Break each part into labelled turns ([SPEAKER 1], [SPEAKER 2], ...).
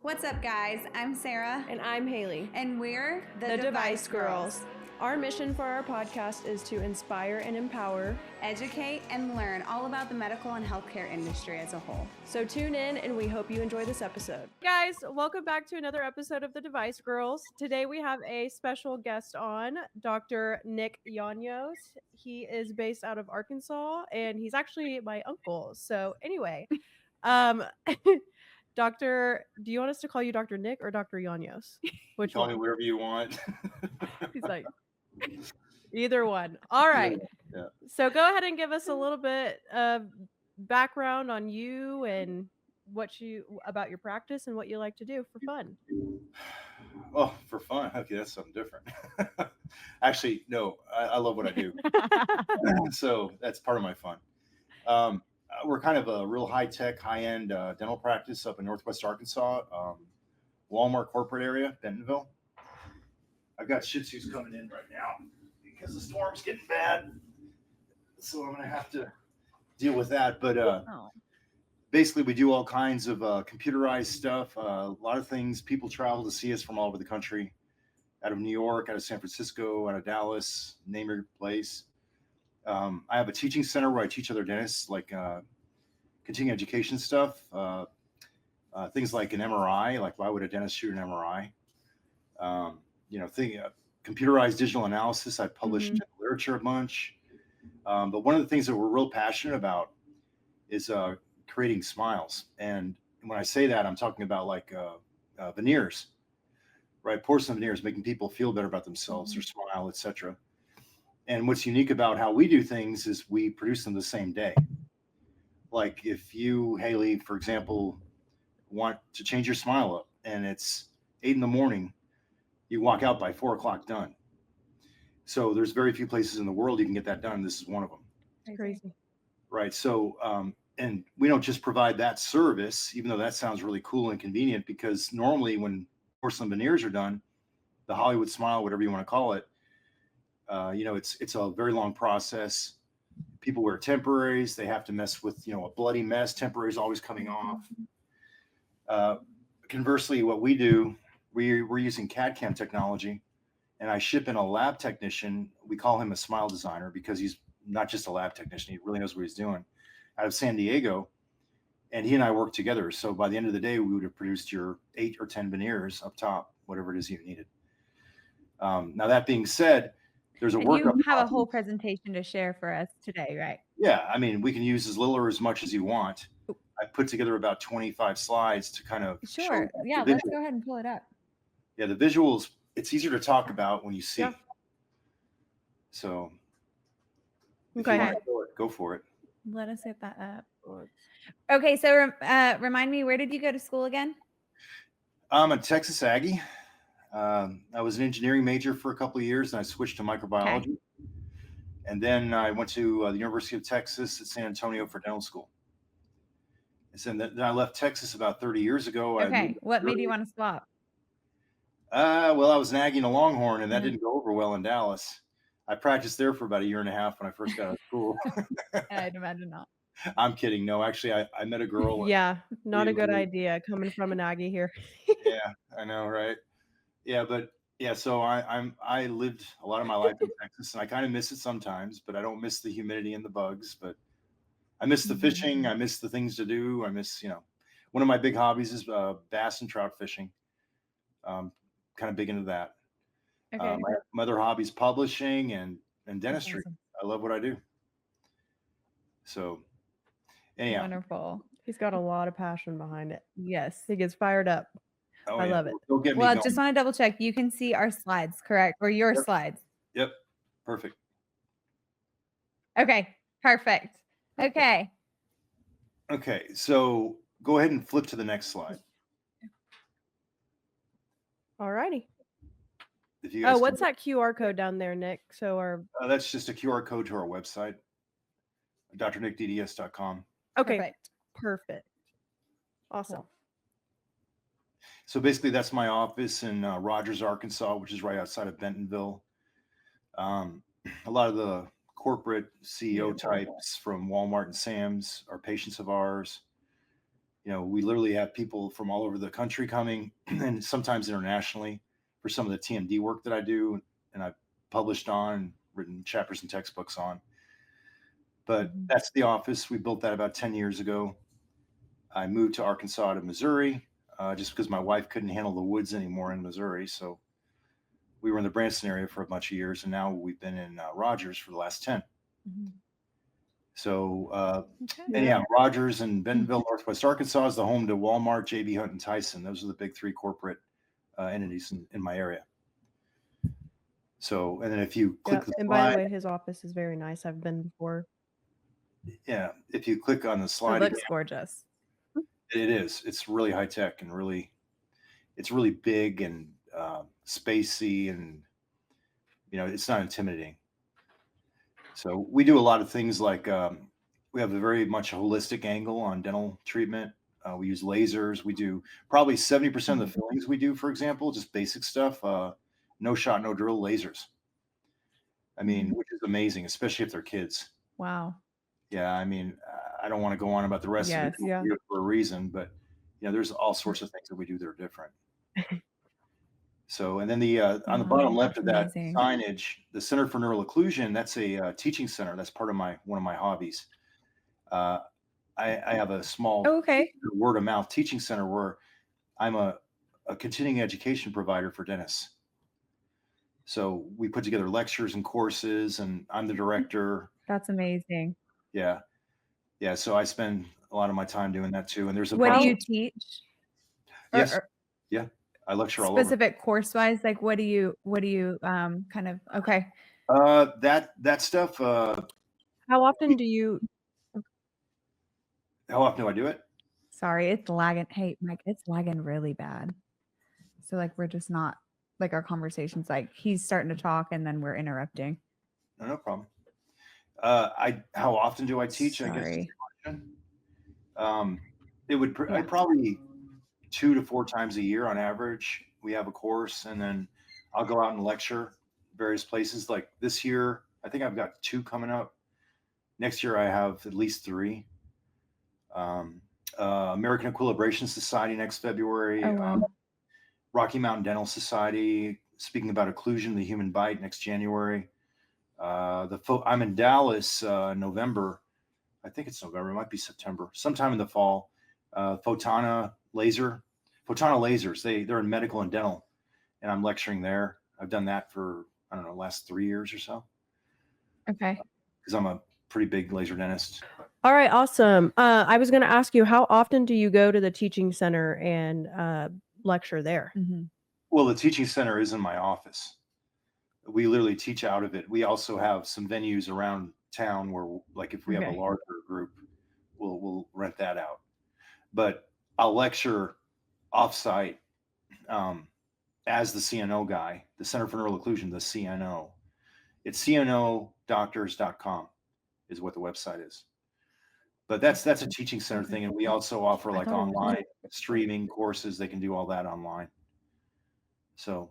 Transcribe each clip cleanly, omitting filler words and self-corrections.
[SPEAKER 1] What's up, guys? I'm Sarah.
[SPEAKER 2] And I'm Haley.
[SPEAKER 1] And we're
[SPEAKER 2] the Device Girls. Our mission for our podcast is to inspire and empower,
[SPEAKER 1] educate, and learn all about the medical and healthcare industry as a whole.
[SPEAKER 2] So tune in, and we hope you enjoy this episode. Guys, welcome back to another episode of the Device Girls. Today we have a special guest on, Dr. Nick Yiannios. He is based out of Arkansas, and he's actually my uncle. So anyway, Doctor, do you want us to call you Dr. Nick or Dr. Yiannios?
[SPEAKER 3] Which call me whatever you want.
[SPEAKER 2] He's like, either one. All right.
[SPEAKER 3] Yeah.
[SPEAKER 2] So go ahead and give us a little bit of background on you and about your practice and what you like to do for fun.
[SPEAKER 3] Oh, for fun. Okay, that's something different. Actually, no, I love what I do. So that's part of my fun. We're kind of a real high-tech, high-end dental practice up in Northwest Arkansas, Walmart corporate area, Bentonville. I've got Shih Tzus coming in right now because the storm's getting bad. So I'm going to have to deal with that. But basically, we do all kinds of computerized stuff. A lot of things. People travel to see us from all over the country, out of New York, out of San Francisco, out of Dallas, name your place. I have a teaching center where I teach other dentists, like continuing education stuff, things like an MRI, like why would a dentist shoot an MRI? Computerized digital analysis. I published literature a bunch. But one of the things that we're real passionate about is creating smiles. And when I say that, I'm talking about like veneers, right? Porcelain veneers, making people feel better about themselves, their smile, etc. And what's unique about how we do things is we produce them the same day. Like if you, Haley, for example, want to change your smile up and it's 8 a.m, you walk out by 4 o'clock done. So there's very few places in the world you can get that done. This is one of them.
[SPEAKER 2] It's crazy.
[SPEAKER 3] Right. So, and we don't just provide that service, even though that sounds really cool and convenient, because normally when porcelain veneers are done, the Hollywood smile, whatever you want to call it, it's a very long process. People wear temporaries. They have to mess with, a bloody mess. Temporaries always coming off. Conversely, what we do, we're using CAD/CAM technology, and I ship in a lab technician. We call him a smile designer because he's not just a lab technician. He really knows what he's doing, out of San Diego. And he and I work together. So by the end of the day, we would have produced your 8 or 10 veneers up top, whatever it is you needed. Now, that being said, there's a workup.
[SPEAKER 1] You have a whole presentation to share for us today, right?
[SPEAKER 3] Yeah. I mean, we can use as little or as much as you want. I put together about 25 slides to kind of
[SPEAKER 1] Sure. Yeah, let's go ahead and pull it up.
[SPEAKER 3] Yeah, the visuals, it's easier to talk about when you see. Yeah. So
[SPEAKER 2] okay,
[SPEAKER 3] go for it.
[SPEAKER 1] Let us get that up. Okay, so remind me, where did you go to school again?
[SPEAKER 3] I'm a Texas Aggie. I was an engineering major for a couple of years, and I switched to microbiology. Okay. And then I went to the University of Texas at San Antonio for dental school. And then I left Texas about 30 years ago.
[SPEAKER 1] Okay, what made you want to swap?
[SPEAKER 3] Well, I was an Aggie and a Longhorn, and that didn't go over well in Dallas. I practiced there for about a year and a half when I first got out of school.
[SPEAKER 1] I'd imagine not.
[SPEAKER 3] I'm kidding. No, actually, I met a girl.
[SPEAKER 2] Yeah, not a good idea coming from an Aggie here.
[SPEAKER 3] Yeah, I know, right? Yeah, but yeah, so I lived a lot of my life in Texas, and I kind of miss it sometimes, but I don't miss the humidity and the bugs. But I miss the fishing. I miss the things to do. I miss, one of my big hobbies is bass and trout fishing. Kind of big into that. Okay. My other hobbies, publishing and dentistry. Awesome. I love what I do. So, anyhow.
[SPEAKER 1] Wonderful.
[SPEAKER 2] He's got a lot of passion behind it.
[SPEAKER 1] Yes.
[SPEAKER 2] He gets fired up.
[SPEAKER 3] Oh,
[SPEAKER 2] I love it.
[SPEAKER 1] Well, just want to double check. You can see our slides, correct? Or your slides.
[SPEAKER 3] Yep. Perfect.
[SPEAKER 1] Okay. Perfect. Okay.
[SPEAKER 3] Okay. So go ahead and flip to the next slide.
[SPEAKER 2] All righty. What's that QR code down there, Nick? So
[SPEAKER 3] that's just a QR code to our website, drnickdds.com.
[SPEAKER 2] Okay. Perfect. Awesome. Cool.
[SPEAKER 3] So basically, that's my office in Rogers, Arkansas, which is right outside of Bentonville. A lot of the corporate CEO types from Walmart and Sam's are patients of ours. We literally have people from all over the country coming and sometimes internationally for some of the TMD work that I do and I've published on, written chapters and textbooks on. But that's the office. We built that about 10 years ago. I moved to Arkansas to Missouri just because my wife couldn't handle the woods anymore in Missouri. So we were in the Branson area for a bunch of years, and now we've been in Rogers for the last 10. So, and yeah, Rogers and Bentonville, Northwest Arkansas is the home to Walmart, JB Hunt, and Tyson. Those are the big three corporate entities in my area. So, and then if you click the
[SPEAKER 2] And
[SPEAKER 3] slide,
[SPEAKER 2] by the way, his office is very nice. I've been before.
[SPEAKER 3] yeah, if you click on the
[SPEAKER 1] It
[SPEAKER 3] slide,
[SPEAKER 1] looks gorgeous.
[SPEAKER 3] it is. It's really high tech and it's really big and spacey, and it's not intimidating. So we do a lot of things like we have a very much holistic angle on dental treatment. We use lasers. We do probably 70% of the fillings we do, for example, just basic stuff. No shot, no drill lasers. I mean, which is amazing, especially if they're kids.
[SPEAKER 1] Wow.
[SPEAKER 3] Yeah, I mean, I don't want to go on about the rest of it.
[SPEAKER 2] Yeah.
[SPEAKER 3] We do it for a reason, but there's all sorts of things that we do that are different. So, and then on the bottom left of that signage, the Center for Neural Occlusion, that's a teaching center. That's part of one of my hobbies. I have a small word of mouth teaching center where I'm a continuing education provider for dentists. So we put together lectures and courses, and I'm the director.
[SPEAKER 1] That's amazing.
[SPEAKER 3] Yeah. Yeah. So I spend a lot of my time doing that too. And there's
[SPEAKER 1] what do you teach?
[SPEAKER 3] Yes. Yeah. I lecture all over.
[SPEAKER 1] Specific course wise, like what do you kind of
[SPEAKER 3] that stuff.
[SPEAKER 2] How often do you?
[SPEAKER 3] How often do I do it?
[SPEAKER 1] Sorry, it's lagging. Hey, Mike, it's lagging really bad. So like we're just not like our conversation's like he's starting to talk and then we're interrupting.
[SPEAKER 3] No problem. How often do I teach?
[SPEAKER 1] Sorry.
[SPEAKER 3] I guess. It would probably 2 to 4 times a year on average. We have a course, and then I'll go out and lecture various places. Like this year, I think I've got 2 coming up. Next year, I have at least 3. American Equilibration Society next February.
[SPEAKER 1] Oh, wow.
[SPEAKER 3] Rocky Mountain Dental Society, speaking about occlusion, the human bite, next January. I'm in Dallas November. I think it's November. It might be September. Sometime in the fall. Photona lasers. They're in medical and dental, and I'm lecturing there. I've done that for last 3 years or so.
[SPEAKER 1] Okay.
[SPEAKER 3] Because I'm a pretty big laser dentist.
[SPEAKER 2] All right, awesome. I was going to ask you, how often do you go to the teaching center and lecture there?
[SPEAKER 3] Well, the teaching center is in my office. We literally teach out of it. We also have some venues around town where, like, if we have a larger group, we'll rent that out. But I'll lecture offsite as the CNO guy, the Center for Neural Occlusion, the CNO. It's cnodoctors.com is what the website is. But that's a teaching center thing, and we also offer like online streaming courses. They can do all that online. So,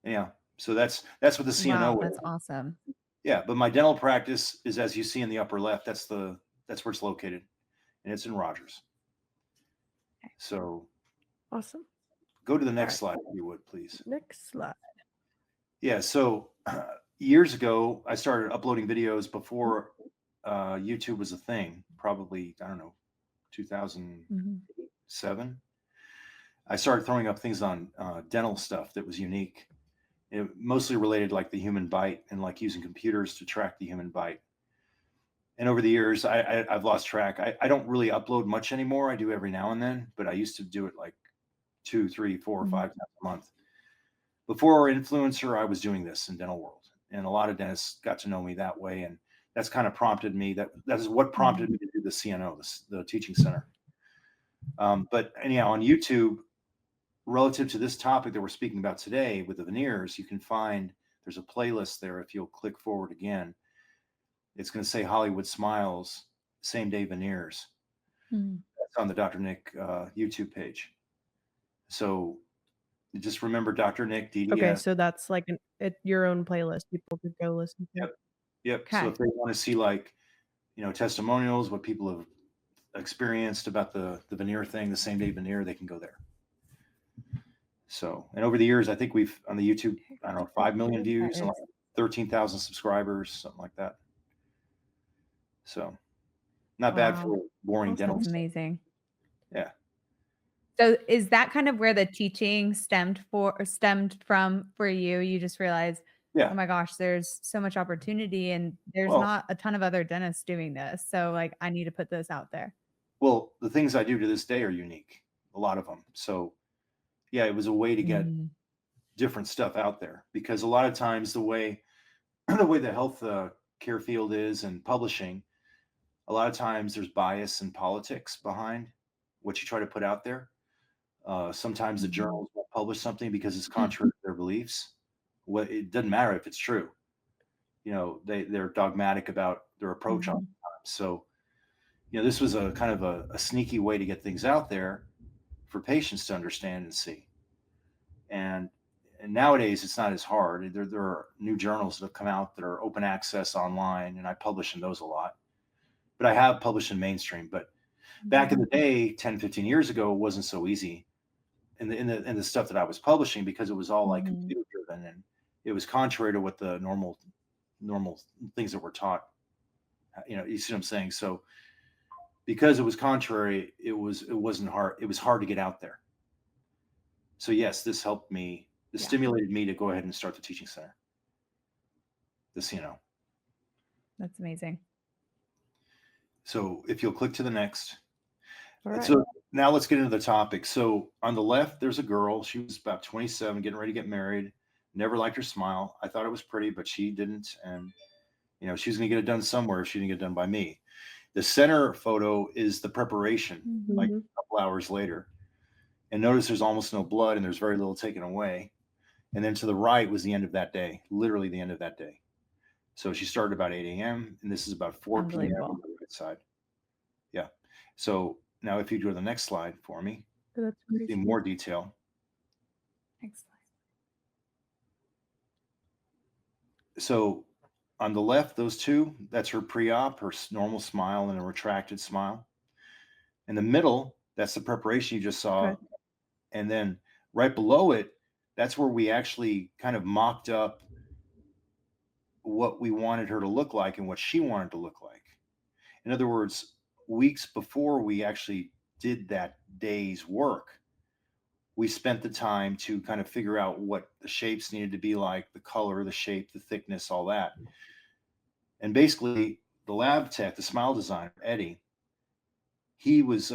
[SPEAKER 3] yeah. So that's what the CNO is.
[SPEAKER 1] That's awesome.
[SPEAKER 3] Yeah, but my dental practice is, as you see in the upper left, that's where it's located, and it's in Rogers. So
[SPEAKER 2] awesome.
[SPEAKER 3] Go to the next slide, if you would, please.
[SPEAKER 2] Next slide.
[SPEAKER 3] Yeah. So years ago, I started uploading videos before YouTube was a thing. Probably 2007. I started throwing up things on dental stuff that was unique. Mostly related like the human bite and like using computers to track the human bite. And over the years, I've lost track. I don't really upload much anymore. I do every now and then, but I used to do it like 2, 3, 4, 5 times a month. Before influencer, I was doing this in dental world, and a lot of dentists got to know me that way. And that's kind of prompted me. That is what prompted me to do the CNO, the teaching center. But anyhow, on YouTube, relative to this topic that we're speaking about today with the veneers, you can find there's a playlist there. If you'll click forward again, it's going to say Hollywood Smiles, Same Day Veneers. That's on the Dr. Nick YouTube page. So just remember Dr. Nick DDS.
[SPEAKER 2] Okay, so that's like your own playlist. People could go listen to.
[SPEAKER 3] Yep. Okay. So if they want to see like testimonials, what people have experienced about the veneer thing, the same day veneer, they can go there. So, and over the years, I think we've on the YouTube, I don't know, 5 million views and like 13,000 subscribers, something like that. So, not bad for boring dental.
[SPEAKER 1] That's amazing.
[SPEAKER 3] Yeah.
[SPEAKER 1] So is that kind of where the teaching stemmed from for you? You just realized,
[SPEAKER 3] Yeah.
[SPEAKER 1] oh my gosh, there's so much opportunity and there's
[SPEAKER 3] Well,
[SPEAKER 1] not a ton of other dentists doing this. So like I need to put this out there.
[SPEAKER 3] well, the things I do to this day are unique, a lot of them. So, yeah, it was a way to get different stuff out there, because a lot of times the way the health care field is and publishing, a lot of times there's bias and politics behind what you try to put out there. Sometimes the journals won't publish something because it's contrary to their beliefs. Well, it doesn't matter if it's true. You know, they're dogmatic about their approach on it. So, you know, this was a kind of a sneaky way to get things out there for patients to understand and see. And nowadays it's not as hard. There are new journals that have come out that are open access online, and I publish in those a lot. But I have published in mainstream. But back in the day, 10, 15 years ago, it wasn't so easy in the stuff that I was publishing, because it was all like computer driven, and it was contrary to what the normal things that were taught. You know, you see what I'm saying? So because it was contrary, it wasn't hard. It was hard to get out there. So yes, this helped me. This stimulated me to go ahead and start the teaching center. This, you know.
[SPEAKER 1] That's amazing.
[SPEAKER 3] So if you'll click to the next.
[SPEAKER 2] All right.
[SPEAKER 3] So now let's get into the topic. So on the left, there's a girl. She was about 27, getting ready to get married. Never liked her smile. I thought it was pretty, but she didn't. And, you know, she's going to get it done somewhere. She didn't get it done by me. The center photo is the preparation, like a couple hours later. And notice there's almost no blood and there's very little taken away. And then to the right was the end of that day, literally the end of that day. So she started about 8 a.m. and this is about 4 p.m. on the right side. Yeah. So now if you go to the next slide for me, in more detail.
[SPEAKER 1] Next slide.
[SPEAKER 3] So on the left, those two, that's her pre-op, her normal smile and a retracted smile. In the middle, that's the preparation you just saw.
[SPEAKER 2] Okay.
[SPEAKER 3] And then right below it, that's where we actually kind of mocked up what we wanted her to look like and what she wanted to look like. In other words, weeks before we actually did that day's work, we spent the time to kind of figure out what the shapes needed to be like, the color, the shape, the thickness, all that. And basically, the lab tech, the smile designer, Eddie, he was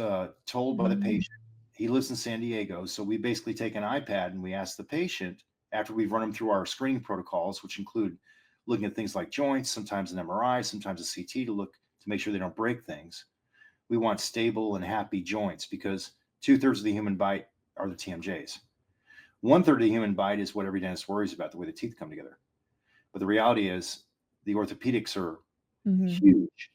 [SPEAKER 3] told by the patient, he lives in San Diego. So we basically take an iPad and we ask the patient, after we've run them through our screening protocols, which include looking at things like joints, sometimes an MRI, sometimes a CT to make sure they don't break things. We want stable and happy joints, because 2/3 of the human bite are the TMJs. 1/3 of the human bite is what every dentist worries about, the way the teeth come together. But the reality is the orthopedics are huge.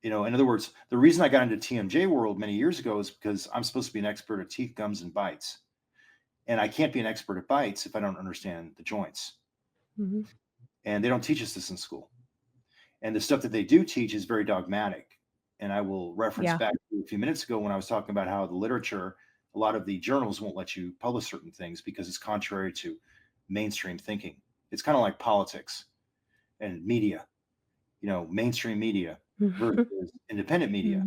[SPEAKER 3] You know, in other words, the reason I got into TMJ world many years ago is because I'm supposed to be an expert at teeth, gums, and bites. And I can't be an expert at bites if I don't understand the joints. And they don't teach us this in school. And the stuff that they do teach is very dogmatic. And I will reference back to a few minutes ago when I was talking about how the literature, a lot of the journals won't let you publish certain things because it's contrary to mainstream thinking. It's kind of like politics and media, you know, mainstream media versus independent media.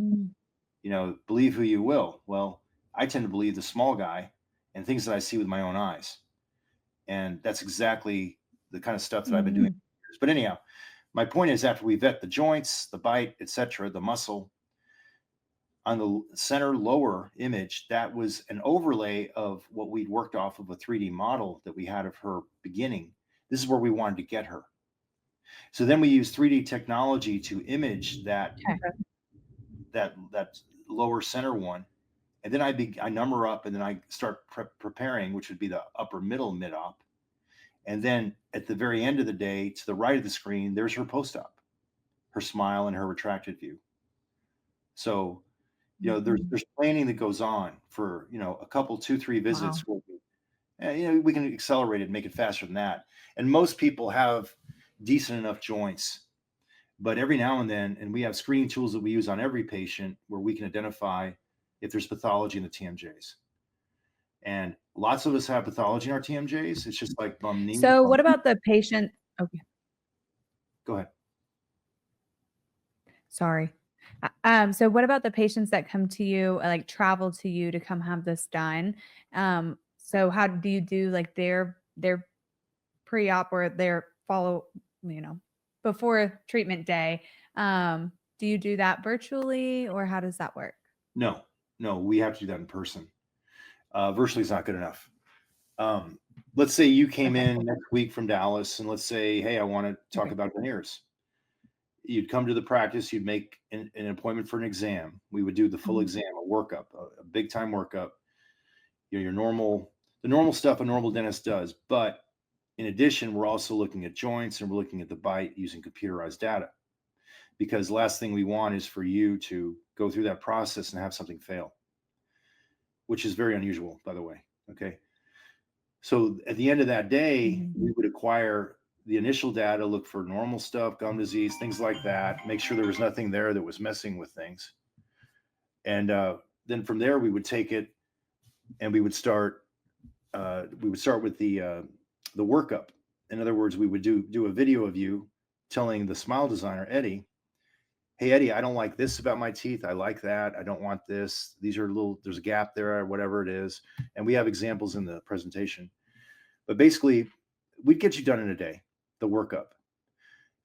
[SPEAKER 3] You know, believe who you will. Well, I tend to believe the small guy and things that I see with my own eyes. And that's exactly the kind of stuff that I've been doing for years. But anyhow, my point is, after we vet the joints, the bite, etc., the muscle, on the center lower image, that was an overlay of what we'd worked off of a 3D model that we had of her beginning. This is where we wanted to get her. So then we use 3D technology to image that lower center one. And then I number up, and then I start preparing, which would be the upper middle mid-op. And then at the very end of the day, to the right of the screen, there's her post-op, her smile and her retracted view. So, you know, there's planning that goes on for, you know, a couple, 2-3 visits. Where you know, we can accelerate it, make it faster than that. And most people have decent enough joints But every now and then, and we have screening tools that we use on every patient where we can identify if there's pathology in the TMJs. And lots of us have pathology in our TMJs. It's just like bum knee.
[SPEAKER 1] So what about the patient? Okay.
[SPEAKER 3] Go ahead.
[SPEAKER 1] Sorry. So what about the patients that come to you, like travel to you to come have this done? So how do you do like their pre-op or their follow, before treatment day? Do you do that virtually or how does that work?
[SPEAKER 3] No, we have to do that in person. Virtually is not good enough. Let's say you came in next week from Dallas and let's say, hey, I want to talk about veneers. You'd come to the practice, you'd make an appointment for an exam. We would do the full exam, a workup, a big time workup, the normal stuff a normal dentist does. But in addition, we're also looking at joints and we're looking at the bite using computerized data, because the last thing we want is for you to go through that process and have something fail, which is very unusual, by the way. Okay. So at the end of that day, we would acquire the initial data, look for normal stuff, gum disease, things like that, make sure there was nothing there that was messing with things. And then from there, we would take it and we would start with the workup. In other words, we would do a video of you telling the smile designer, Eddie, hey, Eddie, I don't like this about my teeth. I like that. I don't want this. These are there's a gap there or whatever it is. And we have examples in the presentation. But basically, we'd get you done in a day, the workup.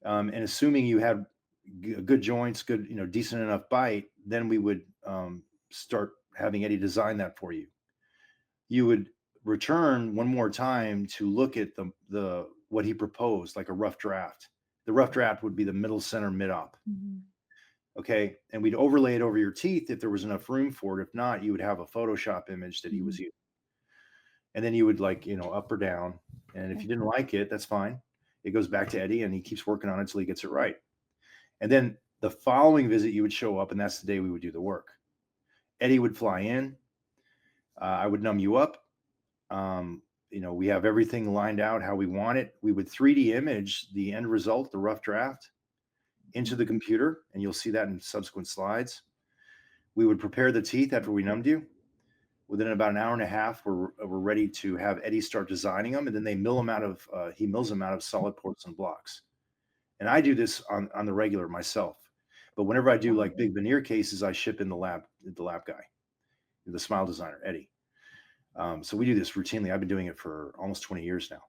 [SPEAKER 3] And assuming you had good joints, good, decent enough bite, then we would start having Eddie design that for you. You would return one more time to look at the what he proposed, like a rough draft. The rough draft would be the middle center mid-op. Okay. And we'd overlay it over your teeth if there was enough room for it. If not, you would have a Photoshop image that he was using. And then you would up or down. And if you didn't like it, that's fine. It goes back to Eddie and he keeps working on it until he gets it right. And then the following visit, you would show up and that's the day we would do the work. Eddie would fly in. I would numb you up. We have everything lined out how we want it. We would 3D image the end result, the rough draft, into the computer, and you'll see that in subsequent slides. We would prepare the teeth after we numbed you. Within about an hour and a half, we're ready to have Eddie start designing them, and then he mills them out of solid porcelain blocks. And I do this on the regular myself. But whenever I do like big veneer cases, I ship in the lab guy, the smile designer, Eddie. So we do this routinely. I've been doing it for almost 20 years now.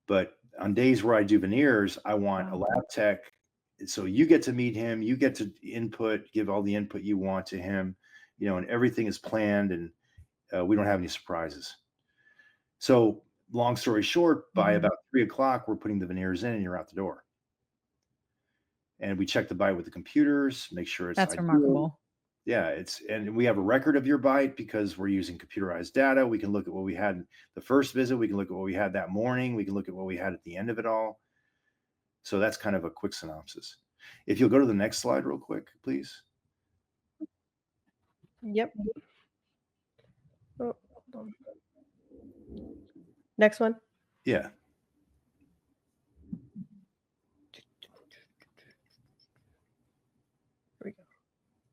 [SPEAKER 3] But on days where I do veneers, I want a lab tech. So you get to meet him, you get to give all the input you want to him, and everything is planned and we don't have any surprises. So long story short, by about 3:00, we're putting the veneers in and you're out the door. And we check the bite with the computers, make sure it's
[SPEAKER 1] That's
[SPEAKER 3] ideal.
[SPEAKER 1] remarkable.
[SPEAKER 3] Yeah, and we have a record of your bite because we're using computerized data. We can look at what we had the first visit. We can look at what we had that morning. We can look at what we had at the end of it all. So that's kind of a quick synopsis. If you'll go to the next slide real quick, please.
[SPEAKER 2] Yep. Oh, hold on. Next one.
[SPEAKER 3] Yeah.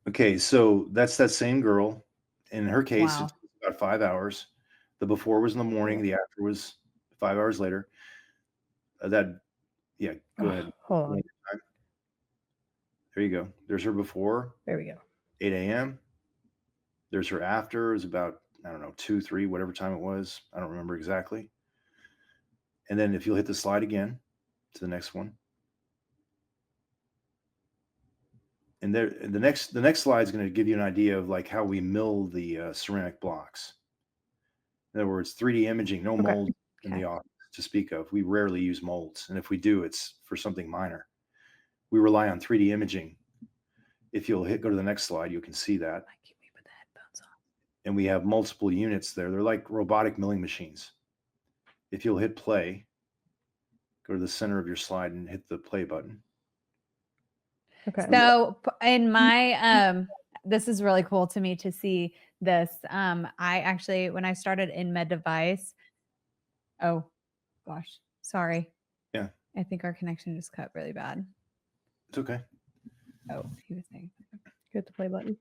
[SPEAKER 3] Okay, so that's that same girl. In her case,
[SPEAKER 1] Wow.
[SPEAKER 3] It's about 5 hours. The before was in the morning. The after was 5 hours later. Go ahead.
[SPEAKER 2] Hold on.
[SPEAKER 3] There you go. There's her before.
[SPEAKER 2] There we go.
[SPEAKER 3] 8 a.m. There's her after. It was about, I don't know, 2, 3, whatever time it was. I don't remember exactly. And then if you'll hit the slide again to the next one. And there, the next slide is going to give you an idea of like how we mill the ceramic blocks. In other words, 3D imaging, no mold in the office to speak of. We rarely use molds. And if we do, it's for something minor. We rely on 3D imaging. If you'll go to the next slide, you can see that. And we have multiple units there. They're like robotic milling machines. If you'll hit play, go to the center of your slide and hit the play button.
[SPEAKER 1] Okay. So in my this is really cool to me to see this. I actually, when I started in med device, oh gosh, sorry.
[SPEAKER 3] Yeah.
[SPEAKER 1] I think our connection just cut really bad.
[SPEAKER 3] It's okay.
[SPEAKER 1] Oh, he was saying.
[SPEAKER 2] Hit the play button.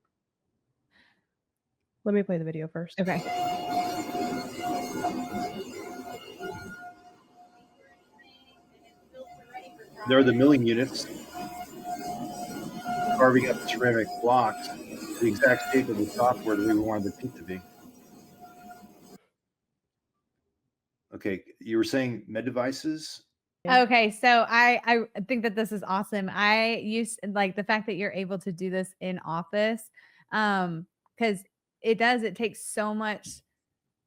[SPEAKER 2] Let me play the video first.
[SPEAKER 1] Okay.
[SPEAKER 3] There are the milling units carving up the ceramic blocks to the exact shape of the software that we wanted the teeth to be. Okay, you were saying med devices?
[SPEAKER 1] Okay, so I think that this is awesome. I used like the fact that you're able to do this in office, because it takes so much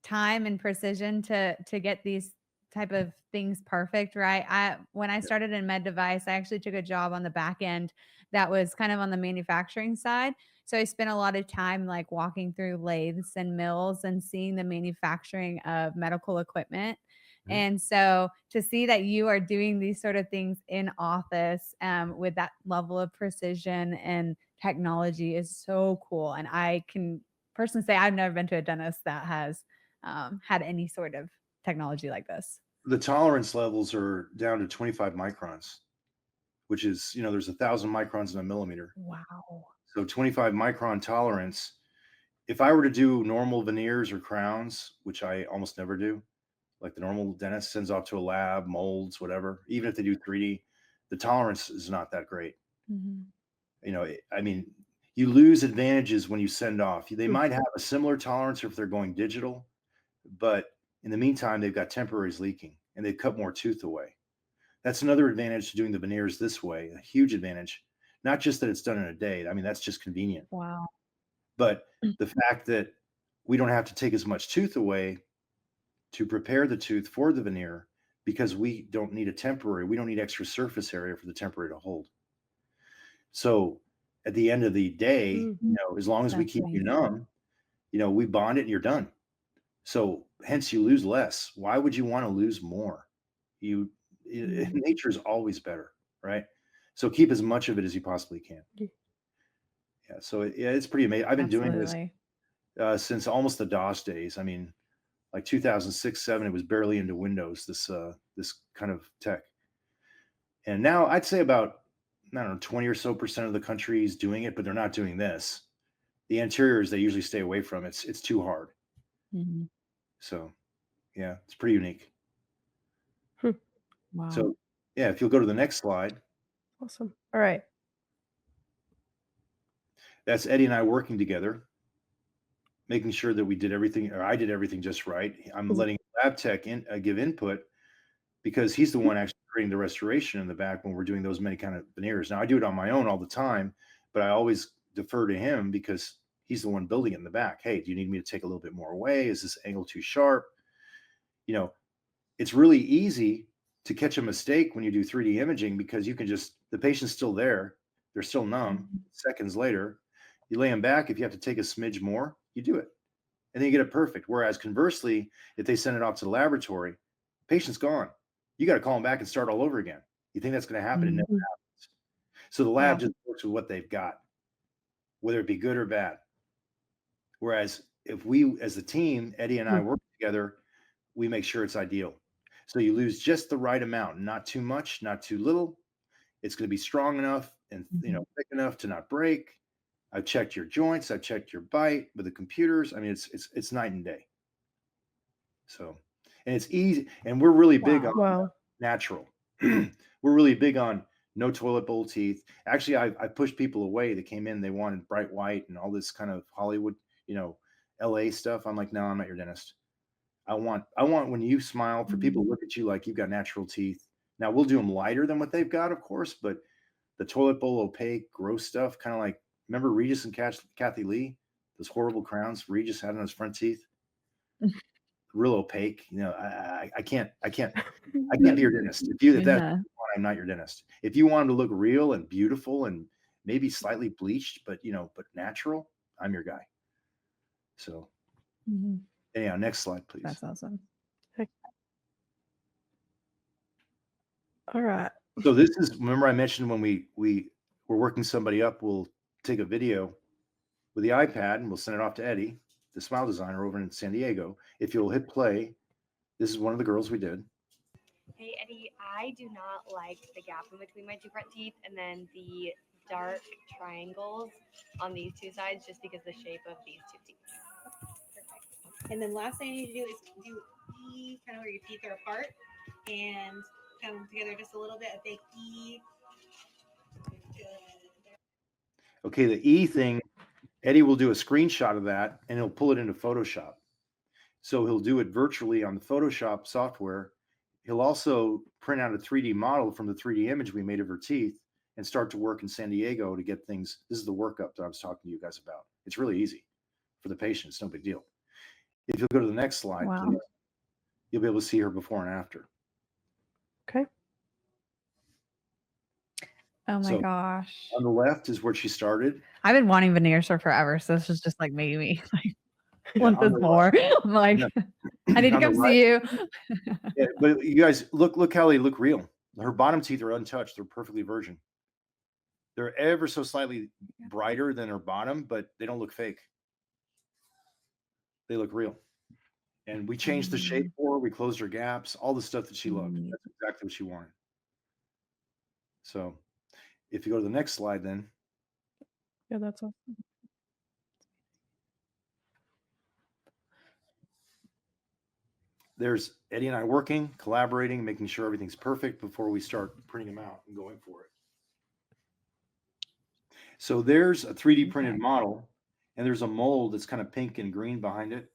[SPEAKER 1] time and precision to get these type of things perfect, right? When I started in med device, I actually took a job on the back end that was kind of on the manufacturing side. So I spent a lot of time like walking through lathes and mills and seeing the manufacturing of medical equipment.
[SPEAKER 3] Mhm.
[SPEAKER 1] And so to see that you are doing these sort of things in office with that level of precision and technology is so cool. And I can personally say I've never been to a dentist that has had any sort of technology like this.
[SPEAKER 3] The tolerance levels are down to 25 microns, which is, there's 1,000 microns in a millimeter.
[SPEAKER 1] Wow.
[SPEAKER 3] So 25 micron tolerance. If I were to do normal veneers or crowns, which I almost never do, like the normal dentist sends off to a lab, molds, whatever, even if they do 3D, the tolerance is not that great.
[SPEAKER 1] Mhm.
[SPEAKER 3] I mean, you lose advantages when you send off. They
[SPEAKER 2] Hmm.
[SPEAKER 3] might have a similar tolerance if they're going digital, but in the meantime, they've got temporaries leaking and they cut more tooth away. That's another advantage to doing the veneers this way, a huge advantage. Not just that it's done in a day. I mean, that's just convenient.
[SPEAKER 1] Wow.
[SPEAKER 3] But the fact that we don't have to take as much tooth away to prepare the tooth for the veneer because we don't need a temporary, we don't need extra surface area for the temporary to hold. So at the end of the day, as long as we
[SPEAKER 1] That's
[SPEAKER 3] keep you
[SPEAKER 1] amazing.
[SPEAKER 3] numb, we bond it and you're done. So hence you lose less. Why would you want to lose more?
[SPEAKER 1] Mhm.
[SPEAKER 3] Nature is always better, right? So keep as much of it as you possibly can.
[SPEAKER 2] Yeah.
[SPEAKER 3] Yeah. So it's pretty amazing. I've been doing this
[SPEAKER 1] Absolutely.
[SPEAKER 3] since almost the DOS days. I mean, like 2006, 7, it was barely into Windows, this kind of tech. And now I'd say about, I don't know, 20 or so percent of the country is doing it, but they're not doing this. The anteriors they usually stay away from. It's too hard.
[SPEAKER 1] Mhm.
[SPEAKER 3] So yeah, it's pretty unique.
[SPEAKER 1] Wow.
[SPEAKER 3] So yeah, if you'll go to the next slide,
[SPEAKER 2] Awesome. All right.
[SPEAKER 3] that's Eddie and I working together, making sure that we did everything, or I did everything just right. I'm
[SPEAKER 2] Is it-
[SPEAKER 3] letting lab tech give input because he's the one actually creating the restoration in the back when we're doing those many kind of veneers. Now I do it on my own all the time, but I always defer to him because he's the one building it in the back. Hey, do you need me to take a little bit more away? Is this angle too sharp? It's really easy to catch a mistake when you do 3D imaging because you can the patient's still there. They're still numb.
[SPEAKER 1] Mhm.
[SPEAKER 3] Seconds later, you lay them back. If you have to take a smidge more, you do it. And then you get it perfect. Whereas conversely, if they send it off to the laboratory, patient's gone. You got to call them back and start all over again. You think that's going to happen? It
[SPEAKER 1] Mhm.
[SPEAKER 3] never happens. So the lab
[SPEAKER 1] Yeah.
[SPEAKER 3] just works with what they've got, whether it be good or bad. Whereas if we, as a team, Eddie and I work together, we make sure it's ideal. So you lose just the right amount, not too much, not too little. It's going to be strong enough and
[SPEAKER 1] Mhm.
[SPEAKER 3] thick enough to not break. I've checked your joints. I've checked your bite with the computers. I mean, it's night and day. So, and it's easy. And we're really big on
[SPEAKER 1] Wow.
[SPEAKER 2] Wow.
[SPEAKER 3] natural. We're really big on no toilet bowl teeth. Actually, I pushed people away that came in. They wanted bright white and all this kind of Hollywood, LA stuff. I'm like, no, I'm not your dentist. I want when you smile for people to
[SPEAKER 1] Mhm.
[SPEAKER 3] look at you like you've got natural teeth. Now we'll do them lighter than what they've got, of course, but the toilet bowl opaque, gross stuff, kind of like remember Regis and Kathy Lee, those horrible crowns Regis had on his front teeth, real opaque. I can't be your dentist. If that's what
[SPEAKER 1] Yeah.
[SPEAKER 3] you want, I'm not your dentist. If you want them to look real and beautiful and maybe slightly bleached, but natural, I'm your guy. So
[SPEAKER 1] Mhm.
[SPEAKER 3] anyhow, next slide, please.
[SPEAKER 1] That's awesome.
[SPEAKER 2] All right.
[SPEAKER 3] So this is, remember I mentioned when we were working somebody up, we'll take a video with the iPad and we'll send it off to Eddie, the smile designer over in San Diego. If you'll hit play, this is one of the girls we did.
[SPEAKER 4] Hey Eddie, I do not like the gap in between my two front teeth and then the dark triangles on these two sides just because the shape of these two teeth.
[SPEAKER 5] Perfect. And then last thing I need to do is do E, kind of where your teeth are apart, and come together just a little bit, a big E.
[SPEAKER 3] Okay, the E thing, Eddie will do a screenshot of that and he'll pull it into Photoshop. So he'll do it virtually on the Photoshop software. He'll also print out a 3D model from the 3D image we made of her teeth and start to work in San Diego to get things. This is the workup that I was talking to you guys about. It's really easy for the patient. It's no big deal. If you'll go to the next slide,
[SPEAKER 1] Wow.
[SPEAKER 3] please, you'll be able to see her before and after.
[SPEAKER 2] Okay.
[SPEAKER 1] Oh my
[SPEAKER 3] So,
[SPEAKER 1] gosh.
[SPEAKER 3] On the left is where she started.
[SPEAKER 1] I've been wanting veneers for forever, so this is just like making me like
[SPEAKER 3] Yeah,
[SPEAKER 1] want
[SPEAKER 3] on
[SPEAKER 1] this
[SPEAKER 3] the
[SPEAKER 1] more. I'm like,
[SPEAKER 3] Yeah.
[SPEAKER 1] I need to
[SPEAKER 3] On the
[SPEAKER 1] come
[SPEAKER 3] right-
[SPEAKER 1] see you.
[SPEAKER 3] Yeah, but you guys look how they look real. Her bottom teeth are untouched. They're perfectly virgin. They're ever so slightly brighter than her bottom, but they don't look fake. They look real. And we changed the shape for her. We closed her gaps, all the stuff that she loved. That's exactly what she wanted. So if you go to the next slide, then
[SPEAKER 2] Yeah, that's awesome.
[SPEAKER 3] there's Eddie and I working, collaborating, making sure everything's perfect before we start printing them out and going for it. So there's a 3D printed model, and there's a mold that's kind of pink and green behind it.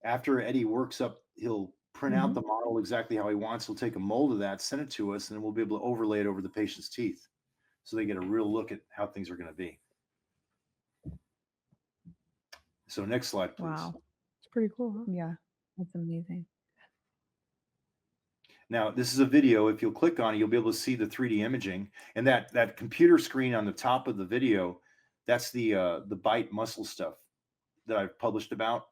[SPEAKER 3] After Eddie works up, he'll print out the model exactly how he wants. He'll take a mold of that, send it to us, and then we'll be able to overlay it over the patient's teeth so they get a real look at how things are going to be. So next slide, please.
[SPEAKER 1] Wow.
[SPEAKER 2] It's pretty cool, huh?
[SPEAKER 1] Yeah, that's amazing.
[SPEAKER 3] Now, this is a video. If you'll click on it, you'll be able to see the 3D imaging. And that computer screen on the top of the video, that's the bite muscle stuff that I've published about.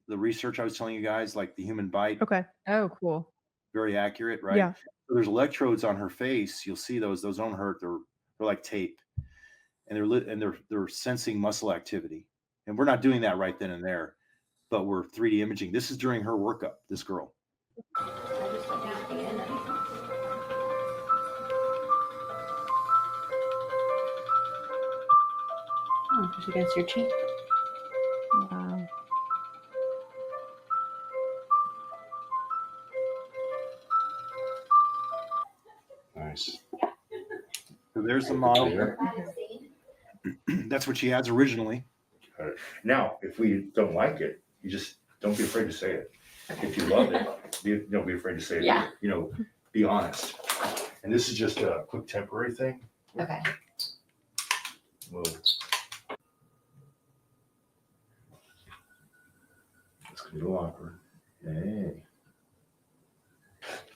[SPEAKER 3] The research I was telling you guys, like the human bite.
[SPEAKER 2] Okay.
[SPEAKER 1] Oh, cool.
[SPEAKER 3] Very accurate, right?
[SPEAKER 2] Yeah.
[SPEAKER 3] So there's electrodes on her face. You'll see those. Those don't hurt. They're like tape, and they're sensing muscle activity. And we're not doing that right then and there, but we're 3D imaging. This is during her workup. This girl.
[SPEAKER 5] Oh, push against your cheek.
[SPEAKER 1] Wow.
[SPEAKER 3] Nice. So there's the model. That's what she has originally.
[SPEAKER 6] Now, if we don't like it, you just don't be afraid to say it. If you love it, don't be afraid to say it.
[SPEAKER 7] Yeah.
[SPEAKER 6] Be honest. And this is just a quick temporary thing.
[SPEAKER 7] Okay.
[SPEAKER 6] Whoa. It's gonna be a little awkward. Hey.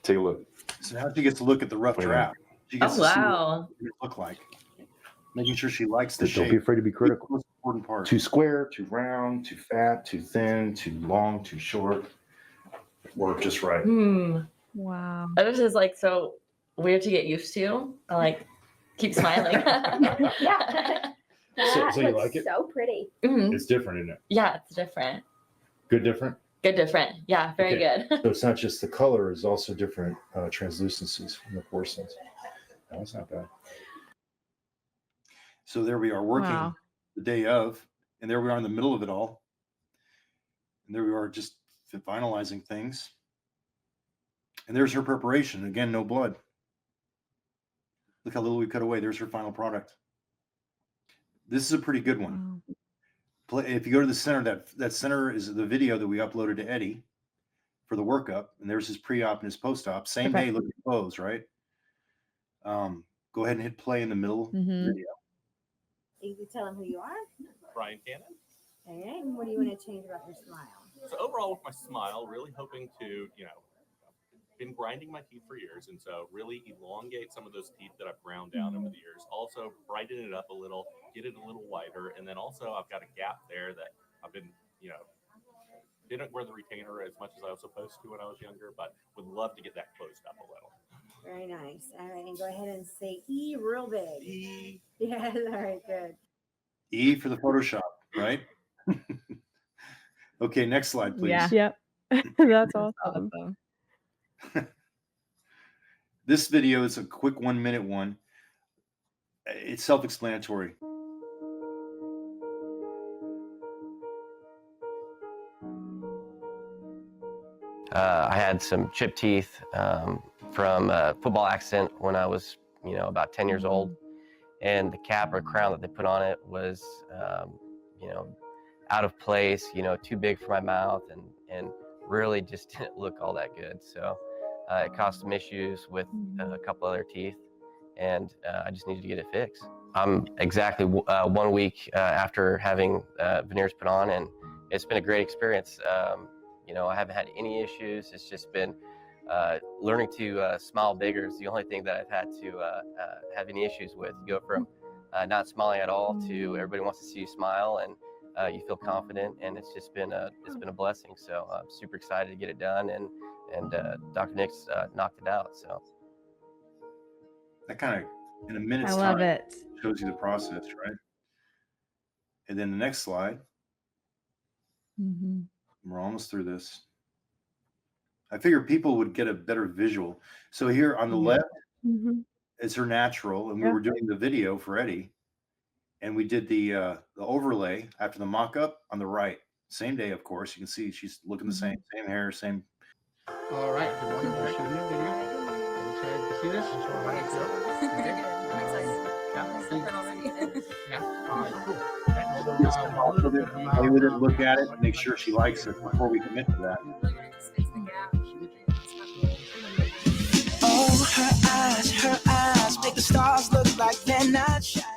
[SPEAKER 6] Take a look.
[SPEAKER 3] So now she gets to look at the rough draft. She gets
[SPEAKER 7] Oh,
[SPEAKER 3] to see
[SPEAKER 7] wow.
[SPEAKER 3] what it look like. Making sure she likes the
[SPEAKER 6] But don't be
[SPEAKER 3] shape.
[SPEAKER 6] afraid to be critical.
[SPEAKER 3] Most important part.
[SPEAKER 6] Too square, too round, too fat, too thin, too long, too short. Work just right.
[SPEAKER 1] Wow.
[SPEAKER 7] This is like so weird to get used to. I like keep smiling.
[SPEAKER 5] Yeah.
[SPEAKER 6] So you like it?
[SPEAKER 5] So pretty.
[SPEAKER 7] Mhm.
[SPEAKER 6] It's different, isn't it?
[SPEAKER 7] Yeah, it's different.
[SPEAKER 6] Good different?
[SPEAKER 7] Good, different. Yeah, very
[SPEAKER 6] Okay.
[SPEAKER 7] good.
[SPEAKER 6] So it's not just the color, it's also different translucencies from the porcelains. That's not bad.
[SPEAKER 3] So there we are working
[SPEAKER 1] Wow.
[SPEAKER 3] the day of, and there we are in the middle of it all. And there we are just finalizing things. And there's her preparation. Again, no blood. Look how little we cut away. There's her final product. This is a pretty good one.
[SPEAKER 1] Wow.
[SPEAKER 3] If you go to the center, that center is the video that we uploaded to Eddie for the workup. And there's his pre-op and his post-op. Same
[SPEAKER 2] Okay.
[SPEAKER 3] day, look at clothes, right? Go ahead and hit play in the middle video.
[SPEAKER 5] You can tell them who you are.
[SPEAKER 8] Brian Cannon.
[SPEAKER 5] All right. And what do you want to change about your smile?
[SPEAKER 8] So overall with my smile, really hoping to, been grinding my teeth for years. And so really elongate some of those teeth that I've ground down over the years. Also brighten it up a little, get it a little wider. And then also I've got a gap there that I've been, didn't wear the retainer as much as I was supposed to when I was younger, but would love to get that closed up a little.
[SPEAKER 5] Very nice. All right. And go ahead and say E real big.
[SPEAKER 8] E.
[SPEAKER 5] Yes. All right. Good.
[SPEAKER 3] E for the Photoshop, right? Okay, next slide, please.
[SPEAKER 1] Yeah.
[SPEAKER 2] Yep. That's awesome.
[SPEAKER 1] Awesome.
[SPEAKER 3] This video is a quick 1-minute one. It's self-explanatory.
[SPEAKER 9] I had some chipped teeth from a football accident when I was, about 10 years old. And the cap or crown that they put on it was, out of place, too big for my mouth, and really just didn't look all that good. So it caused some issues with a couple other teeth, and I just needed to get it fixed. I'm exactly 1 week after having veneers put on, and it's been a great experience. I haven't had any issues. It's just been learning to smile bigger is the only thing that I've had to have any issues with. You go from not smiling at all to everybody wants to see you smile, and you feel confident, and it's been a blessing. So I'm super excited to get it done, and Dr. Nick's knocked it out. So
[SPEAKER 3] That kind of, in a minute's
[SPEAKER 1] I love
[SPEAKER 3] time,
[SPEAKER 1] it.
[SPEAKER 3] shows you the process, right? And then the next slide. We're almost through this. I figured people would get a better visual. So here on the left is her natural, and we were doing the video for Eddie, and we did the overlay after the mock-up on the right. Same day, of course. You can see she's looking the same hair, same.
[SPEAKER 10] All right. Good morning. We're shooting a video. Excited to see this. Yeah. All right. Cool.
[SPEAKER 3] Also, play with it, look at it, make sure she likes it before we commit to that.
[SPEAKER 11] Oh, her eyes make the stars look like they're not shining.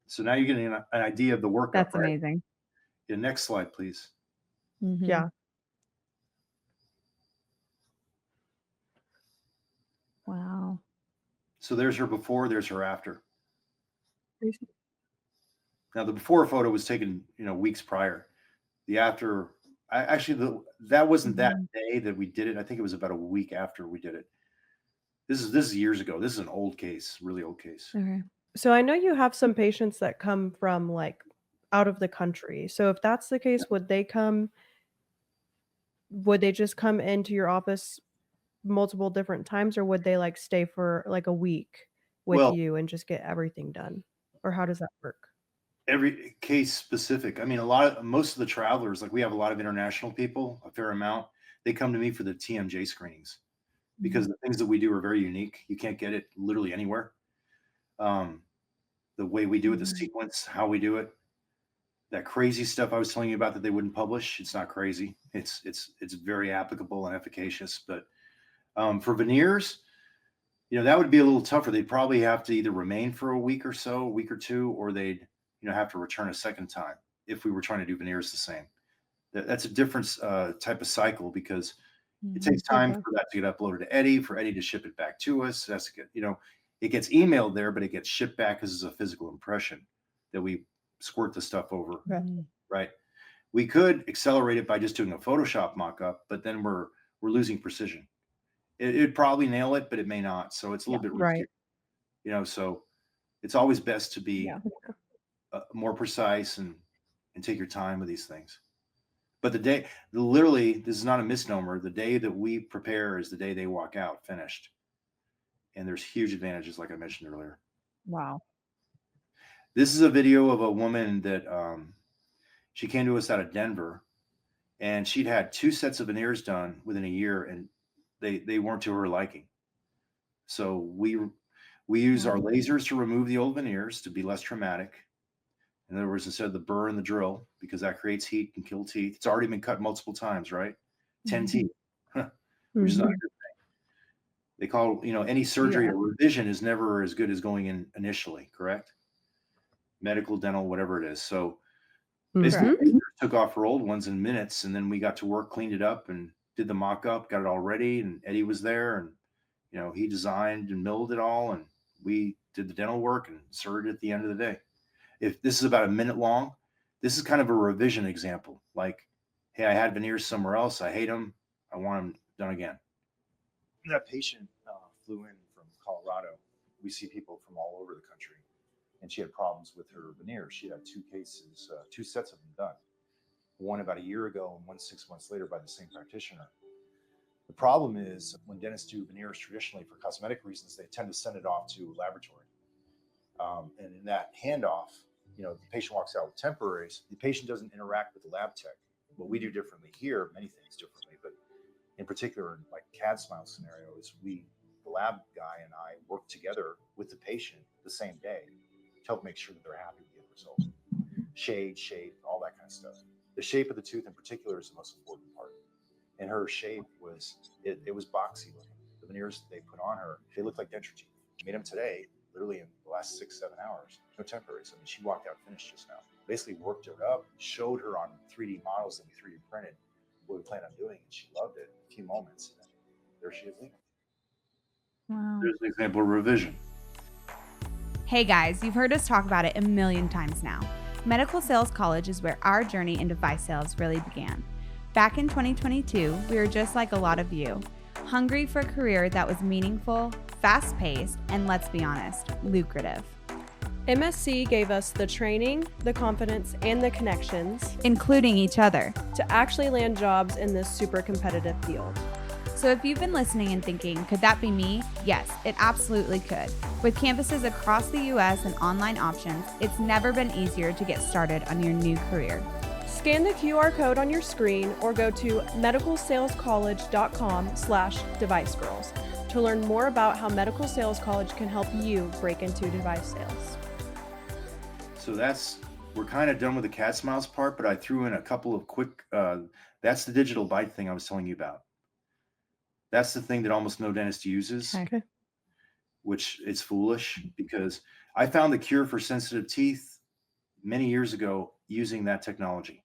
[SPEAKER 3] So now you're getting an idea of the workup.
[SPEAKER 1] That's
[SPEAKER 3] right?
[SPEAKER 1] amazing.
[SPEAKER 3] Yeah, next slide, please.
[SPEAKER 2] Yeah.
[SPEAKER 1] Wow.
[SPEAKER 3] So there's her before, there's her after. Now the before photo was taken, weeks prior. The after, that wasn't that day that we did it. I think it was about a week after we did it. This is years ago. This is an old case, really old case.
[SPEAKER 1] Okay.
[SPEAKER 2] So I know you have some patients that come from like out of the country. So if that's the case, would they just come into your office multiple different times, or would they like stay for like a week with you and just get everything done? Or how does that work?
[SPEAKER 3] Every case specific. I mean, most of the travelers, like we have a lot of international people, a fair amount, they come to me for the TMJ screenings because the things that we do are very unique. You can't get it literally anywhere. The way we do it, the sequence, how we do it, that crazy stuff I was telling you about that they wouldn't publish. It's not crazy. It's very applicable and efficacious. But for veneers, that would be a little tougher. They'd probably have to either remain for a week or so, a week or two, or they'd have to return a second time if we were trying to do veneers the same. That's a different type of cycle because it takes time for that to get uploaded to Eddie, for Eddie to ship it back to us. That's to get, it gets emailed there, but it gets shipped back because it's a physical impression that we squirt the stuff over. Right. We could accelerate it by just doing a Photoshop mock-up, but then we're losing precision. It'd probably nail it, but it may not. So it's a little bit risky. So it's always best to be more precise and take your time with these things. But literally, this is not a misnomer. The day that we prepare is the day they walk out finished. And there's huge advantages, like I mentioned earlier.
[SPEAKER 1] Wow.
[SPEAKER 3] This is a video of a woman that she came to us out of Denver, and she'd had 2 sets of veneers done within a year, and they weren't to her liking. So we use our lasers to remove the old veneers to be less traumatic. In other words, instead of the burr and the drill, because that creates heat and kill teeth. It's already been cut multiple times, right? 10 teeth, which is not a good thing. They call, any surgery, a revision is never as good as going in initially, correct? Medical, dental, whatever it is. So basically, we took off her old ones in minutes, and then we got to work, cleaned it up, and did the mock-up, got it all ready, and Eddie was there, and he designed and milled it all, and we did the dental work and inserted it at the end of the day. If this is about a minute long, this is kind of a revision example. Like, hey, I had veneers somewhere else. I hate them. I want them done again. That patient flew in from Colorado. We see people from all over the country, and she had problems with her veneers. She had 2 cases, 2 sets of them done. One about a year ago and one 6 months later by the same practitioner. The problem is when dentists do veneers traditionally for cosmetic reasons, they tend to send it off to a laboratory. And in that handoff, the patient walks out with temporaries. The patient doesn't interact with the lab tech. What we do differently here, many things differently, but in particular, like CAD smile scenario, is the lab guy and I work together with the patient the same day to help make sure that they're happy with the end result. Shade, shape, all that kind of stuff. The shape of the tooth in particular is the most important part. And her shape was, it was boxy looking. The veneers that they put on her, they looked like denture teeth. Made them today, literally in the last 6-7 hours. No temporaries. I mean, she walked out finished just now. Basically worked it up, showed her on 3D models that we 3D printed what we plan on doing, and she loved it. A few moments, and there she is leaving.
[SPEAKER 1] Wow.
[SPEAKER 3] There's an example of revision.
[SPEAKER 1] Hey guys, you've heard us talk about it a million times now. Medical Sales College is where our journey in device sales really began. Back in 2022, we were just like a lot of you, hungry for a career that was meaningful, fast-paced, and let's be honest, lucrative.
[SPEAKER 2] MSC gave us the training, the confidence, and the connections,
[SPEAKER 1] Including each other.
[SPEAKER 2] to actually land jobs in this super competitive field.
[SPEAKER 1] So if you've been listening and thinking, could that be me? Yes, it absolutely could. With campuses across the US and online options, it's never been easier to get started on your new career.
[SPEAKER 2] Scan the QR code on your screen or go to medicalsalescollege.com/devicegirls to learn more about how Medical Sales College can help you break into device sales.
[SPEAKER 3] So we're kind of done with the CAD smiles part, but I threw in a couple of quick, that's the digital bite thing I was telling you about. That's the thing that almost no dentist uses,
[SPEAKER 2] Okay.
[SPEAKER 3] which is foolish because I found the cure for sensitive teeth many years ago using that technology.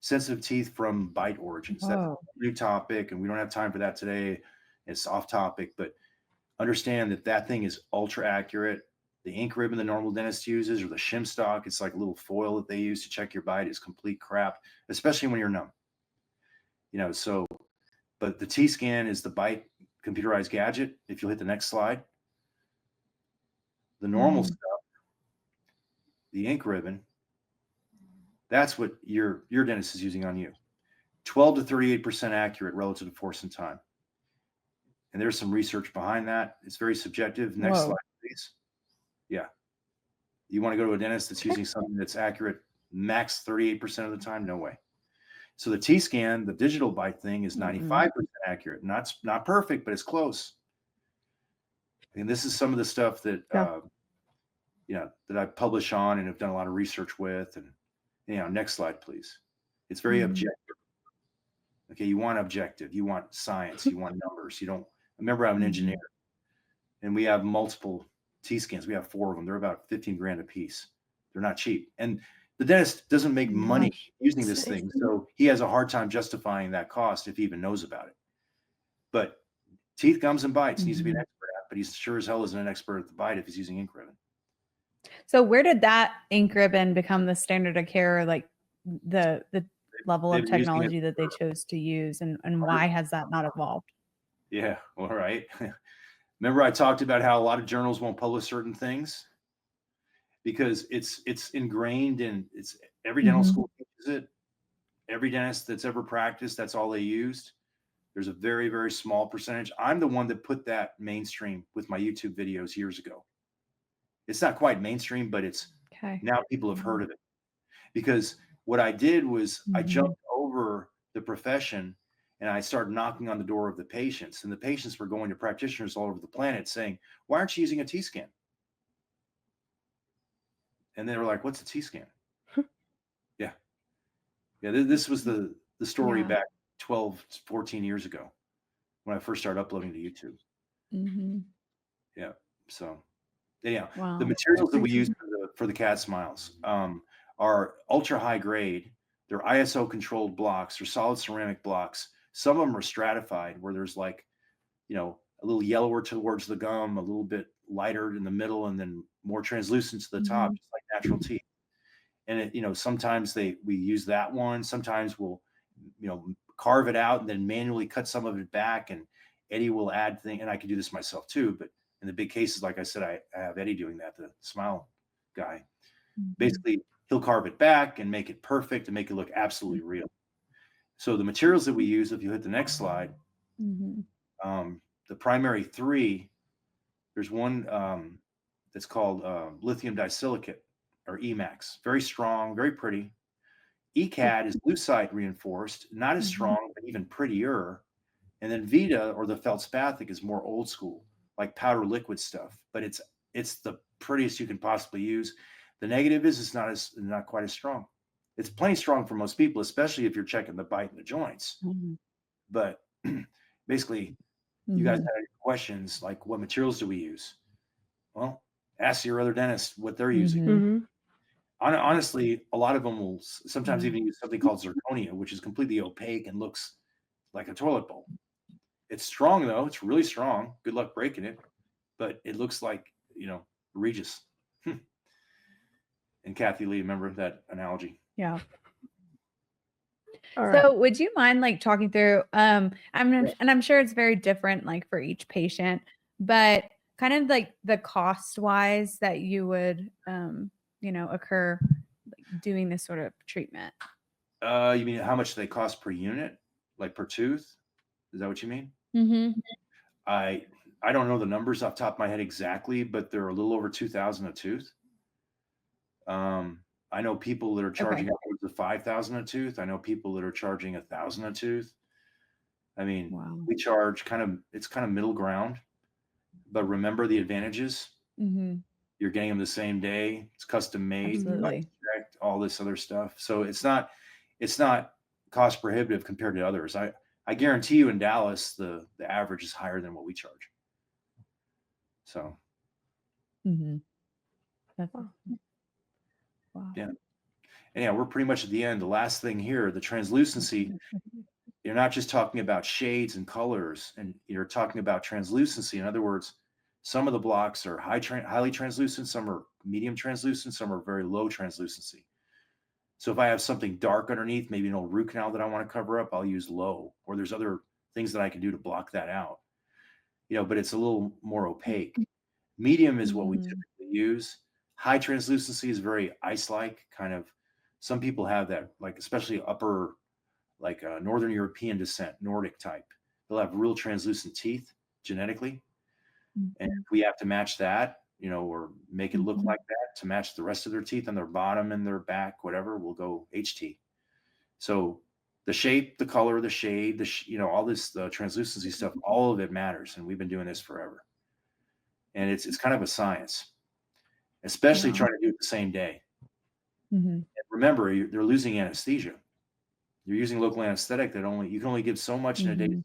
[SPEAKER 3] Sensitive teeth from bite origins. That's a new topic, and we don't have time for that today. It's off topic, but understand that thing is ultra accurate. The ink ribbon the normal dentist uses, or the shim stock, it's like a little foil that they use to check your bite, is complete crap, especially when you're numb. But the T-scan is the bite computerized gadget. If you'll hit the next slide, the normal stuff, the ink ribbon, that's what your dentist is using on you. 12 to 38% accurate relative to force and time. And there's some research behind that. It's very subjective. Next slide, please. Yeah. You want to go to a dentist that's using something that's accurate max 38% of the time? No way. So the T-scan, the digital bite thing, is 95% accurate. Not perfect, but it's close. And this is some of the stuff that that I publish on and have done a lot of research with. And next slide, please. It's very objective. Okay, you want objective, you want science, you want numbers. You don't. Remember, I'm an engineer, and we have multiple T-scans. We have 4 of them. They're about 15 grand a piece. They're not cheap, and the dentist doesn't make money using this thing, so he has a hard time justifying that cost if he even knows about it. But teeth, gums, and bites needs to be an expert at, but he's sure as hell isn't an expert at the bite if he's using ink ribbon.
[SPEAKER 1] So where did that ink ribbon become the standard of care, like the level of technology that they chose to use, and why has that not evolved?
[SPEAKER 3] Yeah, all right. Remember I talked about how a lot of journals won't publish certain things because it's ingrained in every dental school uses it. Every dentist that's ever practiced, that's all they used. There's a very, very small percentage. I'm the one that put that mainstream with my YouTube videos years ago. It's not quite mainstream, but it's now people have heard of it. Because what I did was I jumped over the profession and I started knocking on the door of the patients. And the patients were going to practitioners all over the planet saying, why aren't you using a T-scan? And they were like, what's a T-scan? Yeah. This was the story back 12, 14 years ago when I first started uploading to YouTube. Yeah. So the materials that we use for the CAD smiles are ultra high grade. They're ISO controlled blocks. They're solid ceramic blocks. Some of them are stratified where there's like, a little yellower towards the gum, a little bit lighter in the middle, and then more translucent to the top, just like natural teeth. And sometimes we use that one. Sometimes we'll, carve it out and then manually cut some of it back. And Eddie will add things, and I can do this myself too. But in the big cases, like I said, I have Eddie doing that, the smile guy. Basically, he'll carve it back and make it perfect and make it look absolutely real. So the materials that we use, if you hit the next slide,
[SPEAKER 1] Mhm.
[SPEAKER 3] The primary three, there's one that's called lithium disilicate, or EMAX. Very strong, very pretty. ECAD is lucite reinforced, not as strong, but even prettier. And then Vita, or the feldspathic, is more old school, like powder liquid stuff. But it's the prettiest you can possibly use. The negative is it's not quite as strong. It's plenty strong for most people, especially if you're checking the bite and the joints.
[SPEAKER 1] Mhm.
[SPEAKER 3] But basically, you guys
[SPEAKER 1] Mhm.
[SPEAKER 3] had questions like, what materials do we use? Well, ask your other dentist what they're using.
[SPEAKER 1] Mhm.
[SPEAKER 3] Honestly, a lot of them will sometimes
[SPEAKER 1] Mhm.
[SPEAKER 3] even use something called zirconia, which is completely opaque and looks like a toilet bowl. It's strong though; it's really strong. Good luck breaking it, but it looks like Regis. And Kathy Lee, remember that analogy?
[SPEAKER 1] Yeah.
[SPEAKER 2] All right.
[SPEAKER 1] So would you mind like talking through I'm sure it's very different like for each patient, but kind of like the cost wise that you would occur like, doing this sort of treatment.
[SPEAKER 3] You mean how much they cost per unit, like per tooth? Is that what you mean?
[SPEAKER 1] Mm-hmm.
[SPEAKER 3] I don't know the numbers off the top of my head exactly, but they're a little over 2,000 a tooth. I know people that are charging upwards of 5,000 a tooth. I know people that are charging 1,000 a tooth. I mean,
[SPEAKER 1] Wow.
[SPEAKER 3] we charge it's kind of middle ground, but remember the advantages.
[SPEAKER 1] Mm-hmm.
[SPEAKER 3] You're getting them the same day. It's custom made,
[SPEAKER 1] Absolutely.
[SPEAKER 3] all this other stuff. So it's not cost prohibitive compared to others. I guarantee you in Dallas, the average is higher than what we charge. So
[SPEAKER 1] Mm-hmm. That's wow.
[SPEAKER 3] Yeah. And yeah, we're pretty much at the end. The last thing here, the translucency, you're not just talking about shades and colors, and you're talking about translucency. In other words, some of the blocks are highly translucent, some are medium translucent, some are very low translucency. So if I have something dark underneath, maybe an old root canal that I want to cover up, I'll use low, or there's other things that I can do to block that out. But it's a little more opaque. Medium is what we typically use. High translucency is very ice-like, kind of. Some people have that, like especially upper, like Northern European descent, Nordic type. They'll have real translucent teeth genetically, and if we have to match that, or make it look like that to match the rest of their teeth on their bottom and their back, whatever, we'll go HT. So the shape, the color, the shade, all this translucency stuff, all of it matters, and we've been doing this forever. And it's kind of a science, especially trying to do it the same day.
[SPEAKER 1] Mm-hmm.
[SPEAKER 3] And remember, they're losing anesthesia. You're using local anesthetic that you can only give so much in a day's time,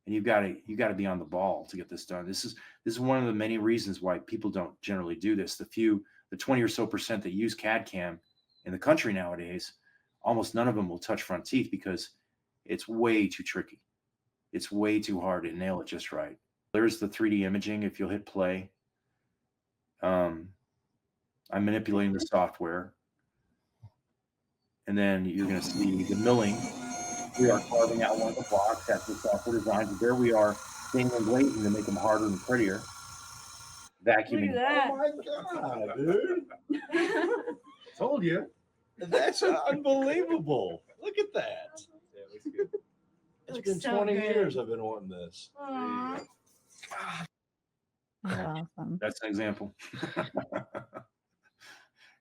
[SPEAKER 3] and you've got to be on the ball to get this done. This is one of the many reasons why people don't generally do this. The 20 or so percent that use CAD/CAM in the country nowadays, almost none of them will touch front teeth because it's way too tricky. It's way too hard to nail it just right. There's the 3D imaging. If you'll hit play, I'm manipulating the software, and then you're going to see the milling. We are carving out one of the blocks. That's the software design. But there we are, staining and blading to make them harder and prettier. Vacuuming.
[SPEAKER 5] Look at
[SPEAKER 12] Oh my god, dude! Told you. That's unbelievable. Look at that. It's been
[SPEAKER 5] so
[SPEAKER 12] 20
[SPEAKER 5] good.
[SPEAKER 12] years I've been wanting this.
[SPEAKER 5] Aw.
[SPEAKER 1] Awesome.
[SPEAKER 3] That's an example.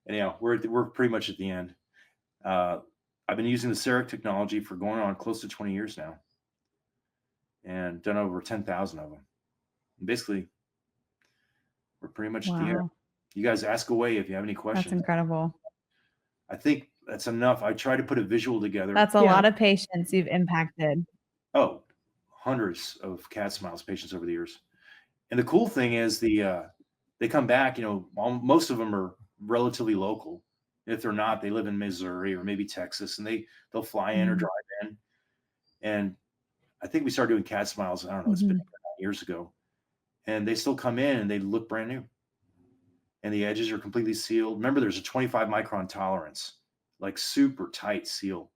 [SPEAKER 3] Anyhow, we're pretty much at the end. I've been using the CEREC technology for going on close to 20 years now, and done over 10,000 of them. And basically, we're pretty much at the end. You guys ask away if you have any questions.
[SPEAKER 1] That's incredible.
[SPEAKER 3] I think that's enough. I try to put a visual together.
[SPEAKER 1] That's a lot of patients you've impacted.
[SPEAKER 3] Oh, hundreds of CAD Smiles patients over the years. And the cool thing is they come back, most of them are relatively local. If they're not, they live in Missouri or maybe Texas, and they'll fly in or drive in. And I think we started doing CAD Smiles, I don't know, it's been 9 years ago. And they still come in and they look brand new. And the edges are completely sealed. Remember, there's a 25 micron tolerance, like super tight seal.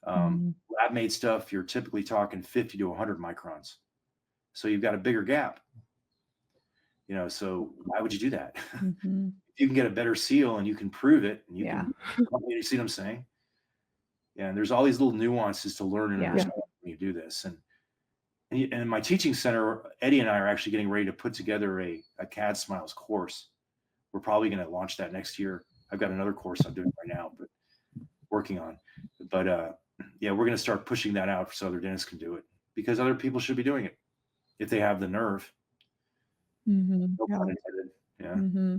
[SPEAKER 3] Lab made stuff, you're typically talking 50 to 100 microns. So you've got a bigger gap. So why would you do that? If you can get a better seal and you can prove it, and you see what I'm saying? Yeah, and there's all these little nuances to learn and understand when you do this. And And in my teaching center, Eddie and I are actually getting ready to put together a CAD Smiles course. We're probably going to launch that next year. I've got another course I'm doing right now, but working on. But yeah, we're going to start pushing that out so other dentists can do it, because other people should be doing it if they have the nerve.
[SPEAKER 1] Mm-hmm.
[SPEAKER 3] No pun intended. Yeah.
[SPEAKER 1] Mm-hmm.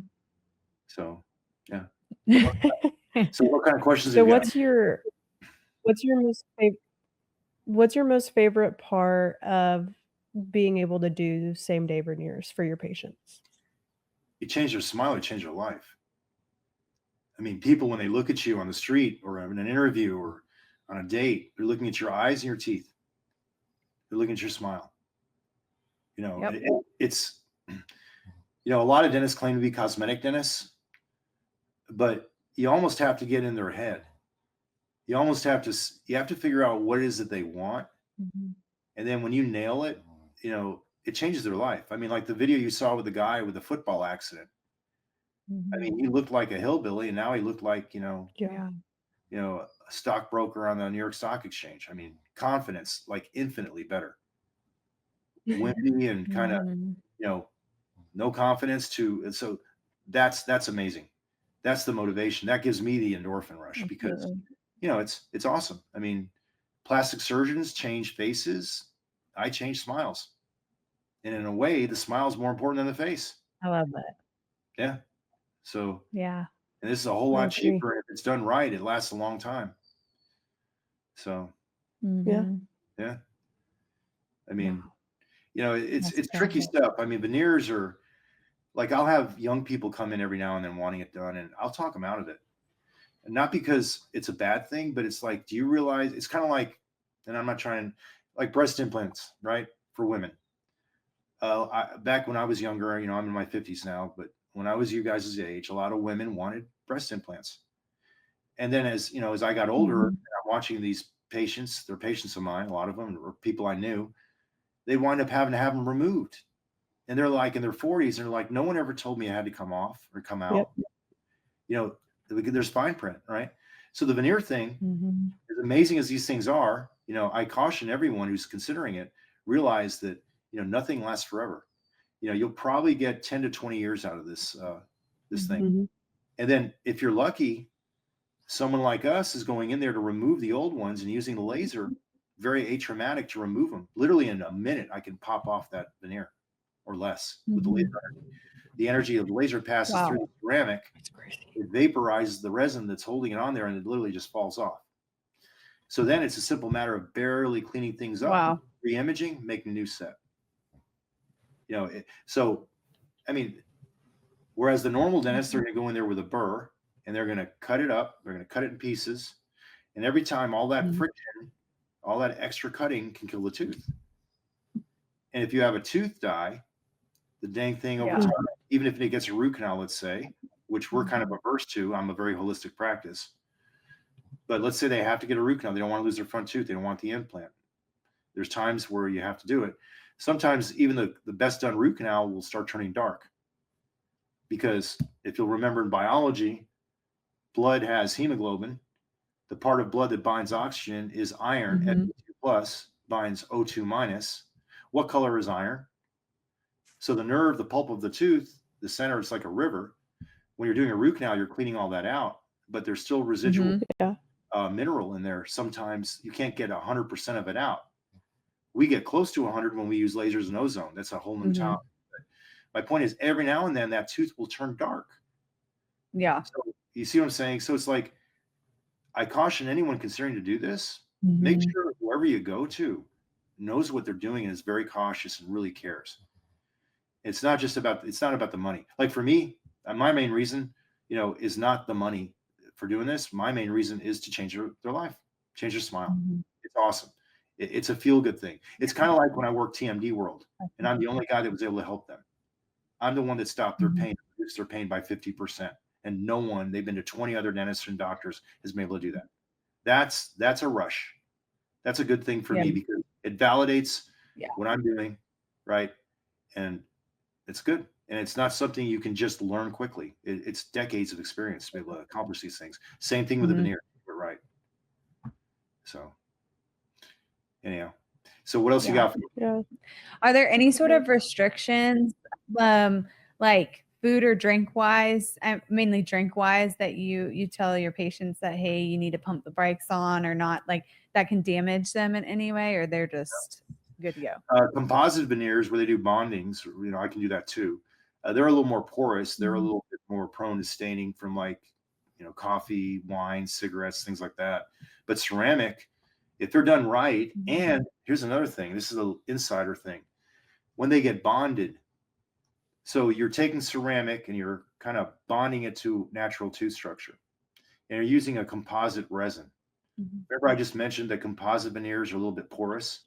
[SPEAKER 3] So, yeah. So, what kind of questions?
[SPEAKER 2] So
[SPEAKER 3] have you got?
[SPEAKER 2] what's your most favorite part of being able to do same day veneers for your patients?
[SPEAKER 3] You change their smile, you change their life. I mean, people, when they look at you on the street or in an interview or on a date, they're looking at your eyes and your teeth. They're looking at your smile. You know,
[SPEAKER 1] Yep.
[SPEAKER 3] it's, you know, a lot of dentists claim to be cosmetic dentists, but you almost have to get in their head. You have to figure out what it is that they want.
[SPEAKER 1] Mhm.
[SPEAKER 3] And then when you nail it, you know, it changes their life. I mean, like the video you saw with the guy with the football accident. I mean, he looked like a hillbilly, and now he looked like,
[SPEAKER 2] Yeah.
[SPEAKER 3] a stockbroker on the New York Stock Exchange. I mean, confidence, like infinitely better. Wimpy and kind of, no confidence and so that's amazing. That's the motivation. That gives me the endorphin rush because, it's awesome. I mean, plastic surgeons change faces. I change smiles. And in a way, the smile is more important than the face.
[SPEAKER 1] I love that.
[SPEAKER 3] Yeah. So,
[SPEAKER 1] Yeah.
[SPEAKER 3] and this is a whole lot cheaper. If it's done right, it lasts a long time. So,
[SPEAKER 1] Mhm.
[SPEAKER 3] yeah. I mean, it's
[SPEAKER 1] That's
[SPEAKER 3] tricky
[SPEAKER 1] incredible.
[SPEAKER 3] stuff. I mean, veneers are like, I'll have young people come in every now and then wanting it done, and I'll talk them out of it. And not because it's a bad thing, but it's like, do you realize it's kind of like, and I'm not trying, like breast implants, right? For women. Back when I was younger, I'm in my 50s now, but when I was you guys' age, a lot of women wanted breast implants. And then as I got older, and I'm watching these patients, they're patients of mine, a lot of them were people I knew, they wind up having to have them removed. And they're like in their 40s, and they're like, no one ever told me I had to come off or come out. There's fine print, right? So the veneer thing, as amazing as these things are, I caution everyone who's considering it, realize that, nothing lasts forever. You'll probably get 10 to 20 years out of this thing. And then if you're lucky, someone like us is going in there to remove the old ones and using the laser, very atraumatic to remove them. Literally in a minute, I can pop off that veneer or less with the laser energy. The energy of the laser passes through the ceramic.
[SPEAKER 2] That's crazy.
[SPEAKER 3] It vaporizes the resin that's holding it on there, and it literally just falls off. So then it's a simple matter of barely cleaning things up, re-imaging, making a new set. So, I mean, whereas the normal dentist, they're going to go in there with a burr, and they're going to cut it up. They're going to cut it in pieces. And every time, all that friction, all that extra cutting can kill the tooth. And if you have a tooth die, the dang thing over time, even if it gets a root canal, let's say, which we're kind of averse to, I'm a very holistic practice. But let's say they have to get a root canal. They don't want to lose their front tooth. They don't want the implant. There's times where you have to do it. Sometimes even the best done root canal will start turning dark. Because if you'll remember in biology, blood has hemoglobin. The part of blood that binds oxygen is iron. Fe2 plus binds O2 minus. What color is iron? So the nerve, the pulp of the tooth, the center is like a river. When you're doing a root canal, you're cleaning all that out, but there's still residual mineral in there. Sometimes you can't get 100% of it out. We get close to 100 when we use lasers and ozone. That's a whole new topic. My point is, every now and then that tooth will turn dark.
[SPEAKER 1] Yeah.
[SPEAKER 3] So you see what I'm saying? So it's like, I caution anyone considering to do this, make sure whoever you go to knows what they're doing and is very cautious and really cares. It's not about the money. Like for me, my main reason, is not the money for doing this. My main reason is to change their life, change their smile. It's awesome. It's a feel good thing. It's kind of like when I worked TMD World, and I'm the only guy that was able to help them. I'm the one that stopped their pain, reduced their pain by 50%. And no one, they've been to 20 other dentists and doctors, has been able to do that. That's a rush. That's a good thing for me because it validates what I'm doing, right? And it's good. And it's not something you can just learn quickly. It's decades of experience to be able to accomplish these things. Same thing with the veneer, right? So anyhow, So what else you got?
[SPEAKER 2] Yeah.
[SPEAKER 1] Are there any sort of restrictions, like food or drink wise, mainly drink wise, that you tell your patients that, hey, you need to pump the brakes on or not, like that can damage them in any way, or they're just good to go?
[SPEAKER 3] Composite veneers where they do bondings, I can do that too. They're a little more porous. They're a little bit more prone to staining from like, coffee, wine, cigarettes, things like that. But ceramic, if they're done right, and here's another thing, this is an insider thing. When they get bonded, so you're taking ceramic and you're kind of bonding it to natural tooth structure, and you're using a composite resin. Remember I just mentioned that composite veneers are a little bit porous?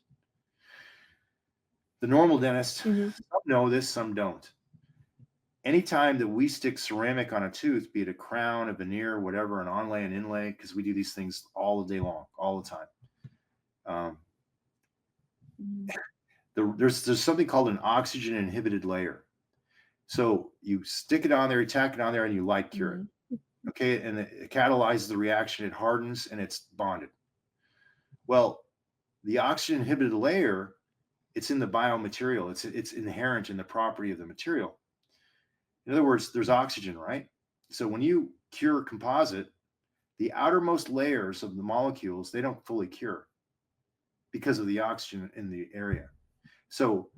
[SPEAKER 3] The normal dentist, some know this, some don't. Anytime that we stick ceramic on a tooth, be it a crown, a veneer, whatever, an onlay, an inlay, because we do these things all day long, all the time. There's something called an oxygen inhibited layer. So you stick it on there, you tack it on there, and you light cure it. Okay, and it catalyzes the reaction, it hardens, and it's bonded. Well, the oxygen inhibited layer, it's in the biomaterial. It's inherent in the property of the material. In other words, there's oxygen, right? So when you cure composite, the outermost layers of the molecules, they don't fully cure because of the oxygen in the area. So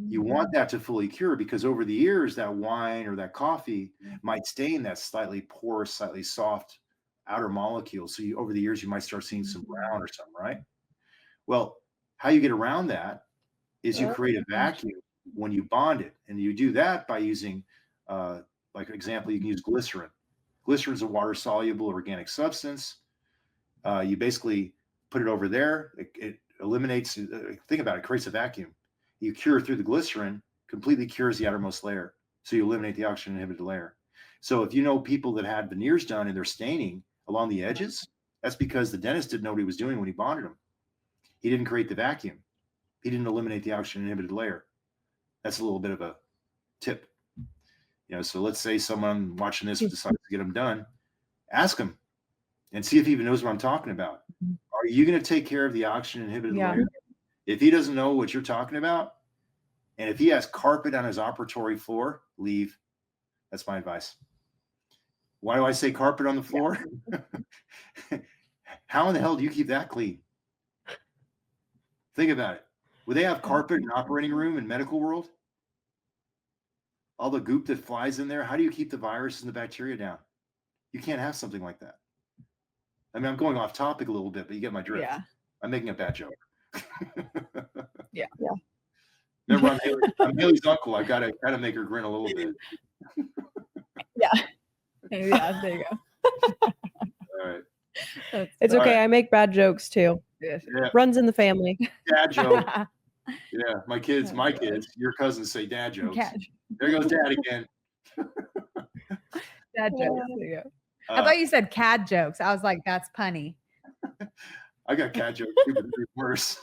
[SPEAKER 3] you want that to fully cure, because over the years, that wine or that coffee might stain that slightly porous, slightly soft outer molecule. So over the years, you might start seeing some brown or something, right? Well, how you get around that is you create a vacuum when you bond it. And you do that by using, like example, you can use glycerin. Glycerin is a water-soluble organic substance. You basically put it over there. It eliminates, think about it, creates a vacuum. You cure through the glycerin, completely cures the outermost layer. So you eliminate the oxygen inhibited layer. So if you know people that had veneers done and they're staining along the edges, that's because the dentist didn't know what he was doing when he bonded them. He didn't create the vacuum. He didn't eliminate the oxygen inhibited layer. That's a little bit of a tip. So let's say someone watching this decides to get them done, ask him and see if he even knows what I'm talking about. Are you going to take care of the oxygen inhibited layer? If he doesn't know what you're talking about, and if he has carpet on his operatory floor, leave. That's my advice. Why do I say carpet on the floor? How in the hell do you keep that clean? Think about it. Would they have carpet in an operating room in medical world? All the goop that flies in there, how do you keep the virus and the bacteria down? You can't have something like that. I mean, I'm going off topic a little bit, but you get my drift.
[SPEAKER 1] Yeah.
[SPEAKER 3] I'm making a bad joke.
[SPEAKER 1] Yeah.
[SPEAKER 3] Remember, I'm Haley's uncle. I gotta make her grin a little bit.
[SPEAKER 1] Yeah. Yeah, there you go.
[SPEAKER 3] All right.
[SPEAKER 2] It's
[SPEAKER 3] All
[SPEAKER 2] okay.
[SPEAKER 3] right.
[SPEAKER 2] I make bad jokes too.
[SPEAKER 3] Yeah.
[SPEAKER 2] Runs in the family.
[SPEAKER 3] Dad joke. Yeah, my kids, your cousins say dad jokes. There goes dad again.
[SPEAKER 1] Dad jokes. There you go. I thought you said cad jokes. I was like, that's punny.
[SPEAKER 3] I got cat jokes too, but they're worse.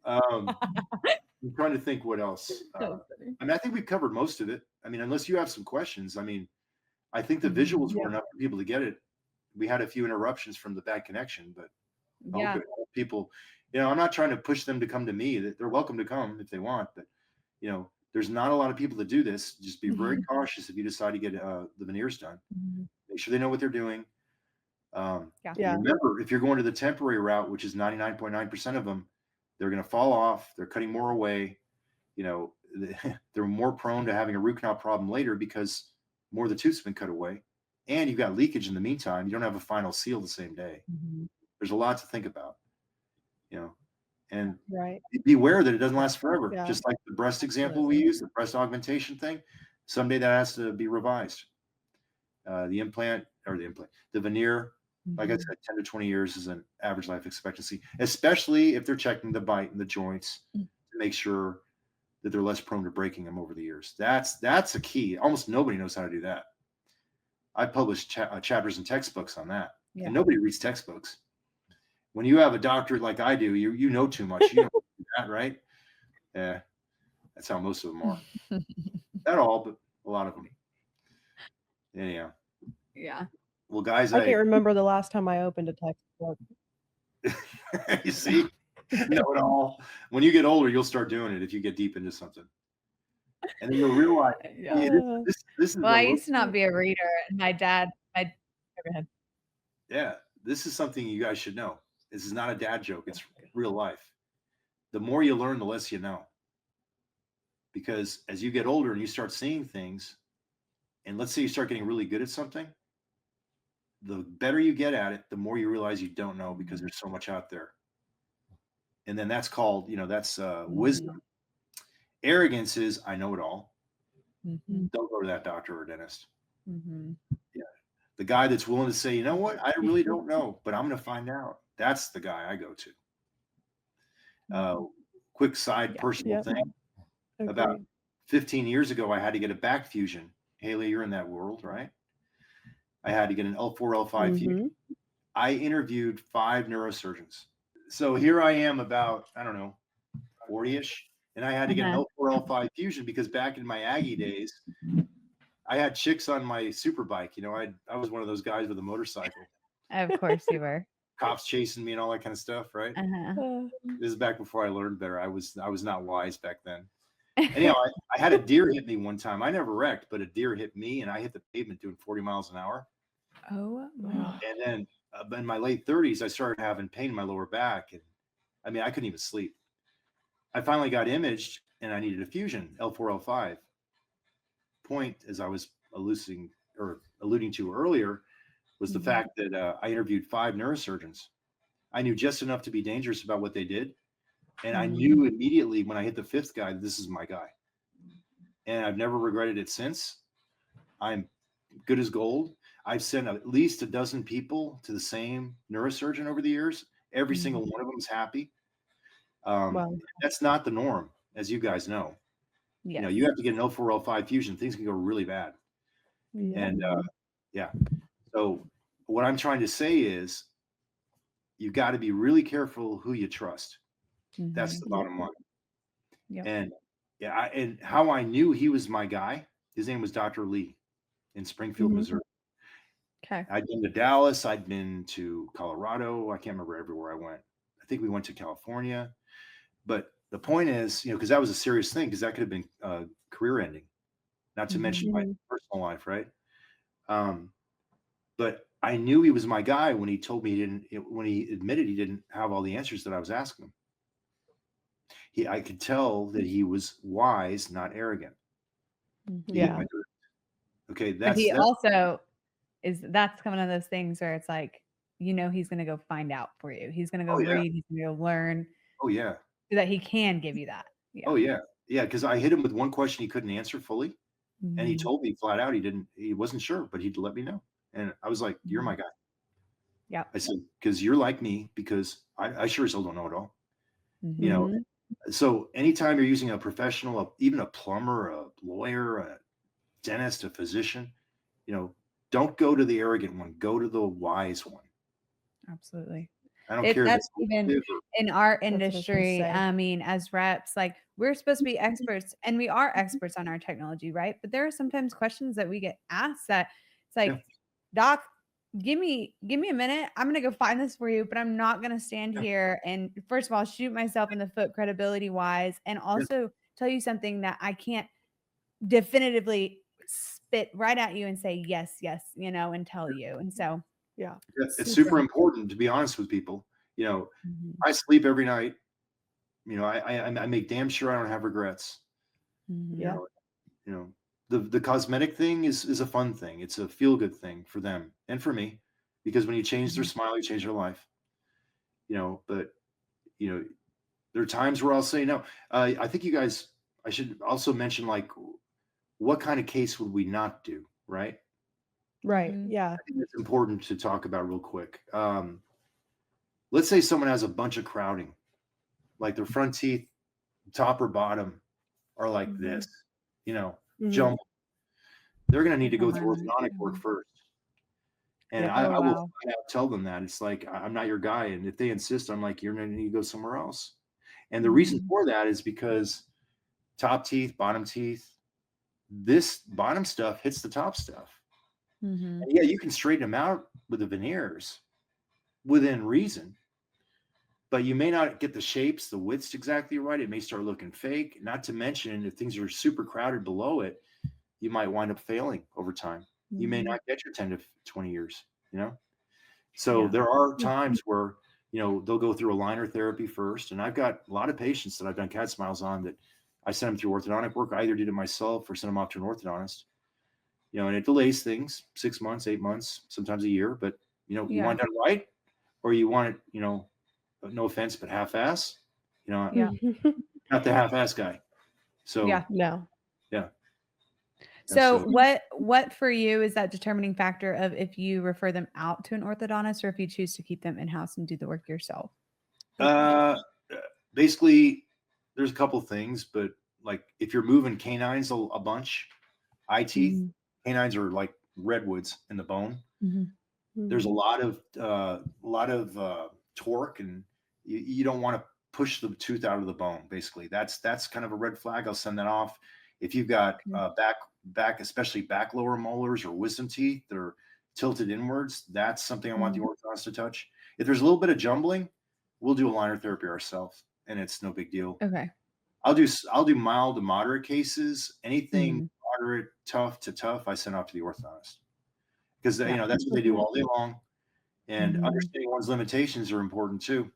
[SPEAKER 3] I'm trying to think what else. I mean, I think we've covered most of it. I mean, unless you have some questions. I mean, I think the visuals were enough for people to get it. We had a few interruptions from the bad connection, but I hope people, I'm not trying to push them to come to me. They're welcome to come if they want, but there's not a lot of people that do this. Just be very cautious if you decide to get the veneers done. Make sure they know what they're doing. Remember, if you're going to the temporary route, which is 99.9% of them, they're going to fall off. They're cutting more away. They're more prone to having a root canal problem later because more of the tooth's been cut away, and you've got leakage in the meantime. You don't have a final seal the same day. There's a lot to think about, and beware that it doesn't last forever. Just like the breast example we use, the breast augmentation thing, someday that has to be revised. The veneer, like I said, 10 to 20 years is an average life expectancy, especially if they're checking the bite and the joints to make sure that they're less prone to breaking them over the years. That's a key. Almost nobody knows how to do that. I published chapters and textbooks on that, and nobody reads textbooks. When you have a doctorate like I do, you know too much. You know that, right? Yeah, that's how most of them are. Not all, but a lot of them. Anyhow.
[SPEAKER 1] Yeah.
[SPEAKER 3] Well, guys,
[SPEAKER 2] I can't remember the last time I opened a textbook.
[SPEAKER 3] You see, know it all. When you get older, you'll start doing it if you get deep into something. And then you'll realize, yeah, this is
[SPEAKER 1] Well, I
[SPEAKER 3] a
[SPEAKER 1] used to not be a reader, and my dad, go ahead.
[SPEAKER 3] yeah, this is something you guys should know. This is not a dad joke. It's real life. The more you learn, the less you know. Because as you get older and you start seeing things, and let's say you start getting really good at something, the better you get at it, the more you realize you don't know because there's so much out there. And then that's called, that's wisdom. Arrogance is, I know it all. Don't go to that doctor or dentist. Yeah. The guy that's willing to say, you know what, I really don't know, but I'm going to find out. That's the guy I go to. Quick side personal thing. About 15 years ago, I had to get a back fusion. Haley, you're in that world, right? I had to get an L4, L5 fusion. I interviewed 5 neurosurgeons. So here I am about, I don't know, 40-ish. And I had to get an L4, L5 fusion because back in my Aggie days, I had chicks on my super bike. I was one of those guys with a motorcycle.
[SPEAKER 1] Of course you were.
[SPEAKER 3] Cops chasing me and all that kind of stuff, right? This is back before I learned better. I was not wise back then. Anyhow, I had a deer hit me one time. I never wrecked, but a deer hit me, and I hit the pavement doing 40 miles an hour.
[SPEAKER 1] Oh, wow.
[SPEAKER 3] And then in my late 30s, I started having pain in my lower back, and I couldn't even sleep. I finally got imaged, and I needed a fusion, L4, L5. Point, as I was alluding to earlier, was the fact that I interviewed 5 neurosurgeons. I knew just enough to be dangerous about what they did. And I knew immediately when I hit the 5th guy, this is my guy. And I've never regretted it since. I'm good as gold. I've sent at least a dozen people to the same neurosurgeon over the years. Every single one of them is happy. That's not the norm, as you guys know.
[SPEAKER 1] Yes.
[SPEAKER 3] You have to get an L4, L5 fusion. Things can go really bad. And so what I'm trying to say is you got to be really careful who you trust. That's the bottom line. And and how I knew he was my guy, his name was Dr. Lee in Springfield, Missouri.
[SPEAKER 1] Okay.
[SPEAKER 3] I'd been to Dallas. I'd been to Colorado. I can't remember everywhere I went. I think we went to California. But the point is, because that was a serious thing, because that could have been career ending, not to mention my personal life, right? But I knew he was my guy when he told me when he admitted he didn't have all the answers that I was asking him. I could tell that he was wise, not arrogant. Okay.
[SPEAKER 1] But he also that's one of those things where it's like, he's going to go find out for you. He's going to go read, he's going to go learn.
[SPEAKER 3] Oh yeah.
[SPEAKER 1] So that he can give you that.
[SPEAKER 3] Oh yeah. Yeah. Cause I hit him with one question he couldn't answer fully. And he told me flat out, he wasn't sure, but he'd let me know. And I was like, you're my guy.
[SPEAKER 1] Yeah.
[SPEAKER 3] I said, cause you're like me, because I sure as hell don't know it all. So anytime you're using a professional, even a plumber, a lawyer, a dentist, a physician, don't go to the arrogant one, go to the wise one.
[SPEAKER 1] Absolutely.
[SPEAKER 3] I don't care.
[SPEAKER 1] That's even in our industry. As reps, like we're supposed to be experts, and we are experts on our technology, right? But there are sometimes questions that we get asked that it's like, Doc, give me a minute. I'm gonna go find this for you, but I'm not gonna stand here and first of all shoot myself in the foot credibility wise, and also tell you something that I can't definitively spit right at you and say yes, and tell you. And so
[SPEAKER 3] it's super important to be honest with people. I sleep every night. I make damn sure I don't have regrets. The cosmetic thing is a fun thing. It's a feel good thing for them and for me, because when you change their smile, you change their life. But there are times where I'll say no. I think I should also mention, like, what kind of case would we not do, right?
[SPEAKER 2] Right. Yeah.
[SPEAKER 3] I think it's important to talk about real quick. Let's say someone has a bunch of crowding, like their front teeth, top or bottom, are like this, jump. They're going to need to go through orthodontic work first. And I will tell them that. It's like, I'm not your guy. And if they insist, I'm like, you're going to need to go somewhere else. And the reason for that is because top teeth, bottom teeth, this bottom stuff hits the top stuff. And yeah, you can straighten them out with the veneers within reason. but you may not get the shapes, the widths exactly right. It may start looking fake. Not to mention, if things are super crowded below it, you might wind up failing over time. You may not get your 10 to 20 years, you know? So
[SPEAKER 2] Yeah.
[SPEAKER 3] there are times where, you know, they'll go through aligner therapy first. And I've got a lot of patients that I've done cat smiles on that I send them through orthodontic work. I either did it myself or send them off to an orthodontist, you know, and it delays things 6 months, 8 months, sometimes a year. But, you know, you want it done right, or you want it, you know, no offense, but half-ass, you know, not the half-ass guy. So,
[SPEAKER 2] No.
[SPEAKER 3] yeah.
[SPEAKER 1] So what for you is that determining factor of if you refer them out to an orthodontist or if you choose to keep them in-house and do the work yourself?
[SPEAKER 3] Basically, there's a couple things, but like if you're moving canines a bunch, eye teeth, canines are like redwoods in the bone. There's a lot of torque, and you don't want to push the tooth out of the bone. Basically, that's kind of a red flag. I'll send that off. If you've got back, especially back lower molars or wisdom teeth that are tilted inwards, that's something I want the orthodontist to touch. If there's a little bit of jumbling, we'll do aligner therapy ourselves, and it's no big deal.
[SPEAKER 1] Okay.
[SPEAKER 3] I'll do mild to moderate cases. Anything moderate, tough to tough, I send off to the orthodontist, because you know that's what they do all day long. And understanding one's limitations are important too.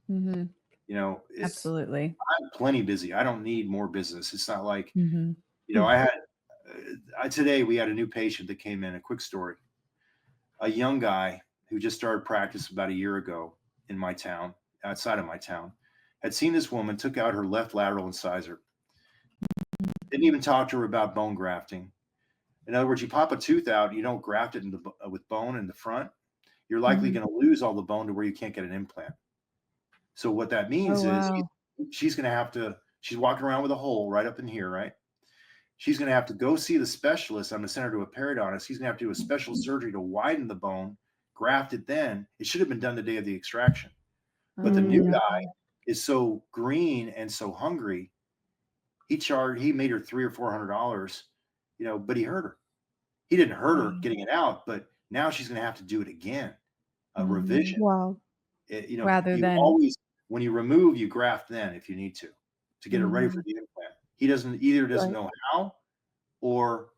[SPEAKER 3] You know,
[SPEAKER 1] Absolutely.
[SPEAKER 3] I'm plenty busy. I don't need more business. It's not like, you know, I had today we had a new patient that came in. A quick story. A young guy who just started practice about a year ago in my town, outside of my town, had seen this woman, took out her left lateral incisor. Didn't even talk to her about bone grafting. In other words, you pop a tooth out, you don't graft it with bone in the front, you're likely going to lose all the bone to where you can't get an implant. So what that means is she's going to have to, she's walking around with a hole right up in here, right? She's going to have to go see the specialist. I'm going to send her to a periodontist. He's going to have to do a special surgery to widen the bone, graft it then. It should have been done the day of the extraction. But the new guy is so green and so hungry, he made her $300 or $400, you know, but he hurt her. He didn't hurt her getting it out, but now she's going to have to do it again, a revision.
[SPEAKER 2] Wow.
[SPEAKER 3] You know,
[SPEAKER 1] Rather
[SPEAKER 3] you
[SPEAKER 1] than
[SPEAKER 3] always, when you remove, you graft then if you need to get it ready for the implant. He doesn't know how, or,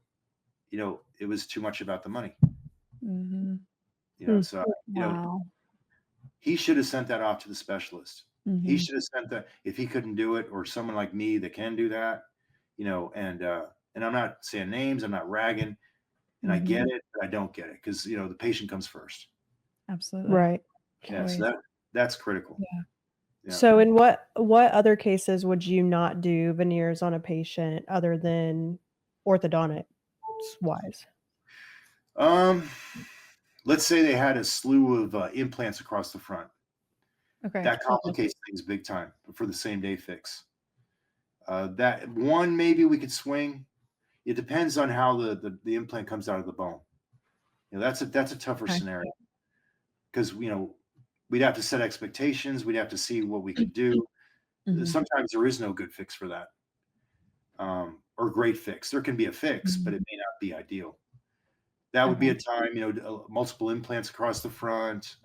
[SPEAKER 3] you know, it was too much about the money. You know, so, you know, he should have sent that off to the specialist. He should have sent that if he couldn't do it, or someone like me that can do that, you know, and I'm not saying names, I'm not ragging, and I get it, but I don't get it because, you know, the patient comes first.
[SPEAKER 1] Absolutely.
[SPEAKER 2] Right.
[SPEAKER 3] Yeah. So that's critical. Yeah.
[SPEAKER 2] So in what other cases would you not do veneers on a patient other than orthodontics wise?
[SPEAKER 3] Let's say they had a slew of implants across the front.
[SPEAKER 1] Okay.
[SPEAKER 3] That complicates things big time for the same day fix. That one, maybe we could swing. It depends on how the implant comes out of the bone. You know, that's a tougher scenario, because, you know, we'd have to set expectations. We'd have to see what we could do. Sometimes there is no good fix for that, or great fix. There can be a fix, but it may not be ideal. That would be a time, you know, multiple implants across the front.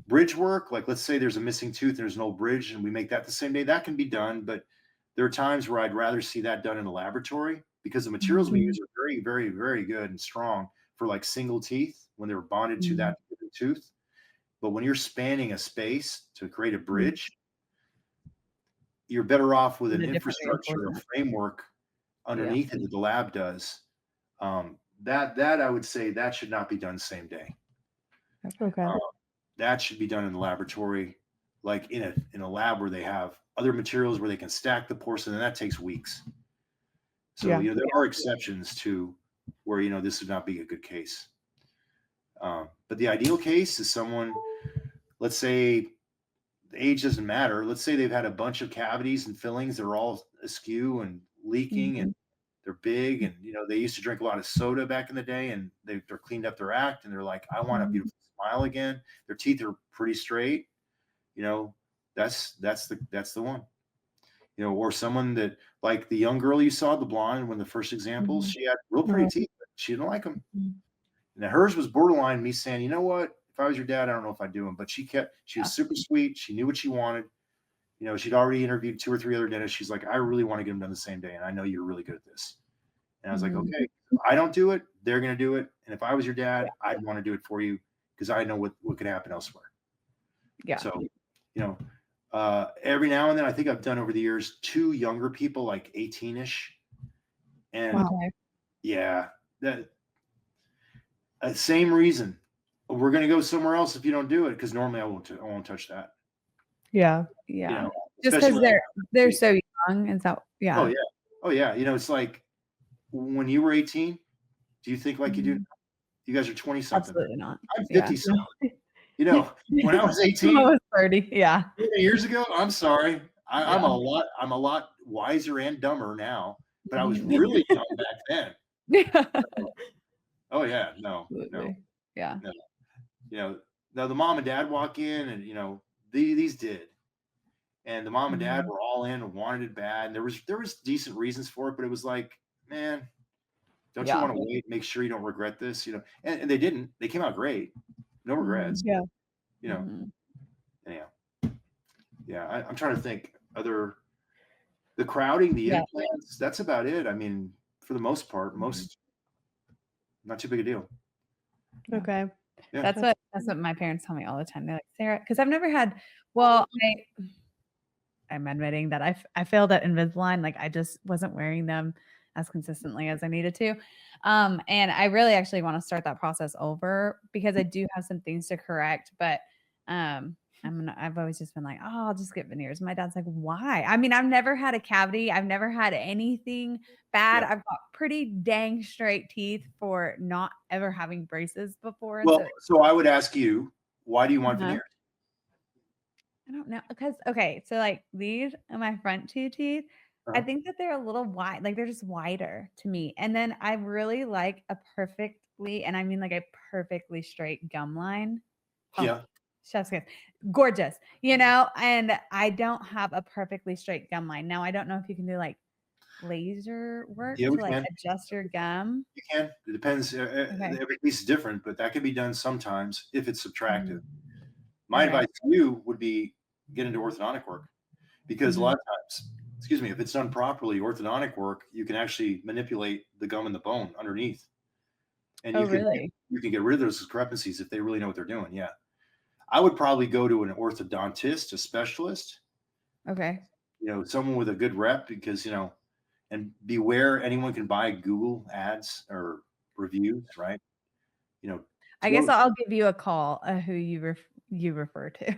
[SPEAKER 3] Bridge work, like let's say there's a missing tooth and there's an old bridge and we make that the same day, that can be done. But there are times where I'd rather see that done in a laboratory, because the materials we use are very, very, very good and strong for like single teeth when they were bonded to that tooth. But when you're spanning a space to create a bridge, you're better off with an infrastructure, a framework underneath it that the lab does. That I would say that should not be done same day.
[SPEAKER 2] Okay.
[SPEAKER 3] That should be done in the laboratory, like in a lab where they have other materials where they can stack the porcelain, and that takes weeks. So you know, there are exceptions to where, you know, this would not be a good case. But the ideal case is someone, let's say the age doesn't matter. Let's say they've had a bunch of cavities and fillings that are all askew and leaking, and they're big, and, you know, they used to drink a lot of soda back in the day, and they're cleaned up their act, and they're like, I want a beautiful smile again. Their teeth are pretty straight. You know, that's the one. You know, or someone that, like the young girl you saw, the blonde, one of the first examples, she had real pretty teeth, but she didn't like them. And hers was borderline me saying, you know what, if I was your dad, I don't know if I'd do them, but she was super sweet. She knew what she wanted. You know, she'd already interviewed 2 or 3 other dentists. She's like, I really want to get them done the same day. And I know you're really good at this. And I was like, okay, if I don't do it, they're going to do it. And if I was your dad, I'd want to do it for you because I know what could happen elsewhere.
[SPEAKER 1] Yeah.
[SPEAKER 3] So, you know, every now and then, I think I've done over the years 2 younger people, like 18-ish. And yeah, that same reason. We're going to go somewhere else if you don't do it, because normally I won't touch that.
[SPEAKER 2] Yeah.
[SPEAKER 1] Yeah.
[SPEAKER 3] You know,
[SPEAKER 1] just because they're so young and so
[SPEAKER 3] Oh yeah. Oh yeah. You know, it's like when you were 18, do you think like you do now? You guys are 20 something.
[SPEAKER 1] Absolutely not.
[SPEAKER 3] I'm 50 something. You know, when I was 18,
[SPEAKER 1] I was 30. Yeah.
[SPEAKER 3] years ago, I'm sorry. I'm a lot wiser and dumber now, but I was really young back then.
[SPEAKER 1] Yeah.
[SPEAKER 3] Oh yeah. No.
[SPEAKER 1] Yeah.
[SPEAKER 3] No. You know, now the mom and dad walk in and, you know, these did. And the mom and dad were all in and wanted it bad. And there was decent reasons for it, but it was like, man, don't you want to wait, make sure you don't regret this, you know? And they didn't. They came out great. No regrets.
[SPEAKER 2] Yeah.
[SPEAKER 3] You know. Anyhow. Yeah, I'm trying to think the crowding, the implants, that's about it. I mean, for the most part, not too big a deal.
[SPEAKER 2] Okay.
[SPEAKER 3] Yeah.
[SPEAKER 1] That's what my parents tell me all the time. They're like, Sarah, because I've never had, I'm admitting that I failed at Invisalign. Like I just wasn't wearing them as consistently as I needed to. And I really actually want to start that process over because I do have some things to correct, but I've always just been like, oh, I'll just get veneers. My dad's like, why? I mean, I've never had a cavity. I've never had anything bad.
[SPEAKER 3] Yeah.
[SPEAKER 1] I've got pretty dang straight teeth for not ever having braces before.
[SPEAKER 3] Well, so I would ask you, why do you want veneers?
[SPEAKER 1] I don't know. Because, okay, so like these are my front 2 teeth. I think that they're a little wide, like they're just wider to me. And then I really like a perfectly, and I mean like a perfectly straight gum line.
[SPEAKER 3] Yeah.
[SPEAKER 1] Chef's kiss. Gorgeous, you know, and I don't have a perfectly straight gum line. Now, I don't know if you can do like laser work to like adjust your gum.
[SPEAKER 3] You can. It depends. Every piece is different, but that can be done sometimes if it's subtractive. My advice to you would be get into orthodontic work because a lot of times, if it's done properly, orthodontic work, you can actually manipulate the gum and the bone underneath. And you can get rid of those discrepancies if they really know what they're doing. Yeah. I would probably go to an orthodontist, a specialist.
[SPEAKER 1] Okay.
[SPEAKER 3] You know, someone with a good rep because, you know, and beware, anyone can buy Google ads or reviews, right? You know,
[SPEAKER 1] I guess I'll give you a call who you refer to.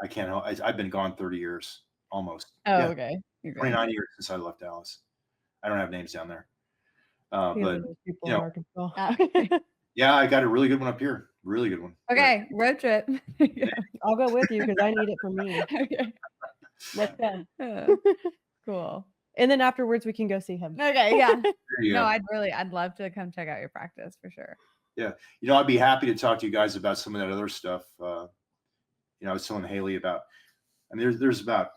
[SPEAKER 3] I can't. I've been gone 30 years almost.
[SPEAKER 1] Oh, okay.
[SPEAKER 3] 29 years since I left Dallas. I don't have names down there. But you know, yeah, I got a really good one up here. Really good one.
[SPEAKER 1] Okay, road trip.
[SPEAKER 2] I'll go with you because I need it for me.
[SPEAKER 1] Okay.
[SPEAKER 2] Let's go.
[SPEAKER 1] Cool.
[SPEAKER 2] And then afterwards we can go see him.
[SPEAKER 1] Okay, yeah.
[SPEAKER 3] No,
[SPEAKER 1] I'd love to come check out your practice for sure.
[SPEAKER 3] Yeah. You know, I'd be happy to talk to you guys about some of that other stuff. You know, I was telling Haley about, I mean, there's about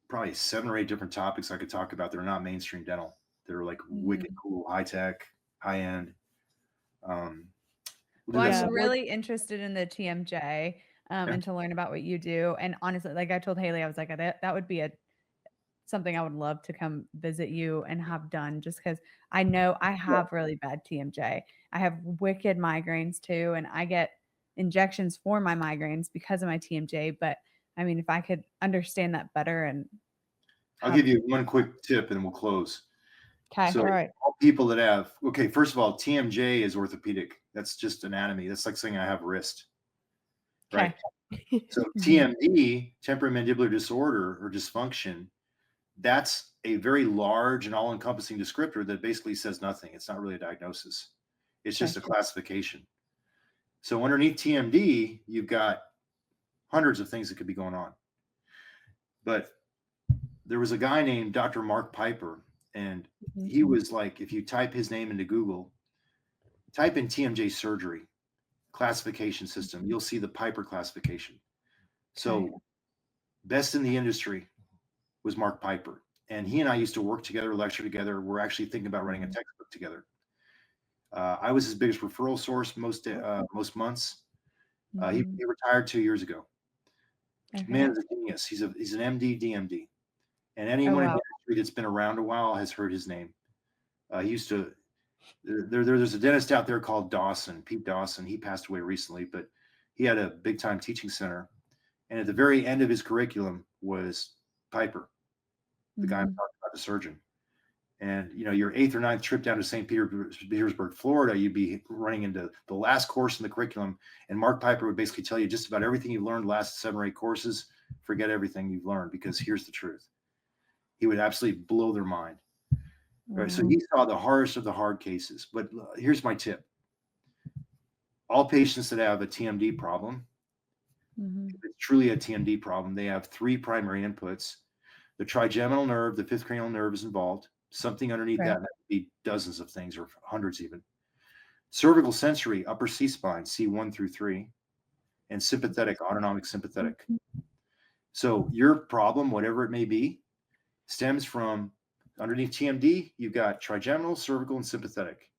[SPEAKER 3] probably 7 or 8 different topics I could talk about that are not mainstream dental. They're like wicked cool, high tech, high end.
[SPEAKER 1] Well, I'm really interested in the TMJ and to learn about what you do. And honestly, like I told Haley, I was like, that would be something I would love to come visit you and have done just because I know I have really bad TMJ. I have wicked migraines too. And I get injections for my migraines because of my TMJ. But I mean, if I could understand that better and
[SPEAKER 3] I'll give you one quick tip and we'll close.
[SPEAKER 1] Okay.
[SPEAKER 3] So
[SPEAKER 2] all right.
[SPEAKER 3] all people that have, first of all, TMJ is orthopedic. That's just anatomy. That's like saying I have wrist. Right. So TMD, temporomandibular disorder or dysfunction, that's a very large and all-encompassing descriptor that basically says nothing. It's not really a diagnosis. It's just a classification. So underneath TMD, you've got hundreds of things that could be going on. But there was a guy named Dr. Mark Piper, and he was like, if you type his name into Google, type in TMJ surgery classification system, you'll see the Piper classification. So best in the industry was Mark Piper. And he and I used to work together, lecture together. We're actually thinking about writing a textbook together. I was his biggest referral source most months. He retired 2 years ago. Man is a genius. He's an MD, DMD, and anyone in dentistry that's been around a while has heard his name. He used to. There's a dentist out there called Dawson, Pete Dawson. He passed away recently, but he had a big time teaching center. And at the very end of his curriculum was Piper, the guy I'm talking about, the surgeon. And your 8th or 9th trip down to St. Petersburg, Florida, you'd be running into the last course in the curriculum, and Mark Piper would basically tell you just about everything you've learned the last 7 or 8 courses. Forget everything you've learned, because here's the truth. He would absolutely blow their mind. Right. So he saw the hardest of the hard cases. But here's my tip. All patients that have a TMD problem, if it's truly a TMD problem, they have 3 primary inputs. The trigeminal nerve, the 5th cranial nerve, is involved. Something underneath that would be dozens of things, or hundreds even. Cervical sensory, upper C-spine, C1 through 3, and sympathetic, autonomic sympathetic. So your problem, whatever it may be, stems from underneath TMD, you've got trigeminal, cervical, and sympathetic.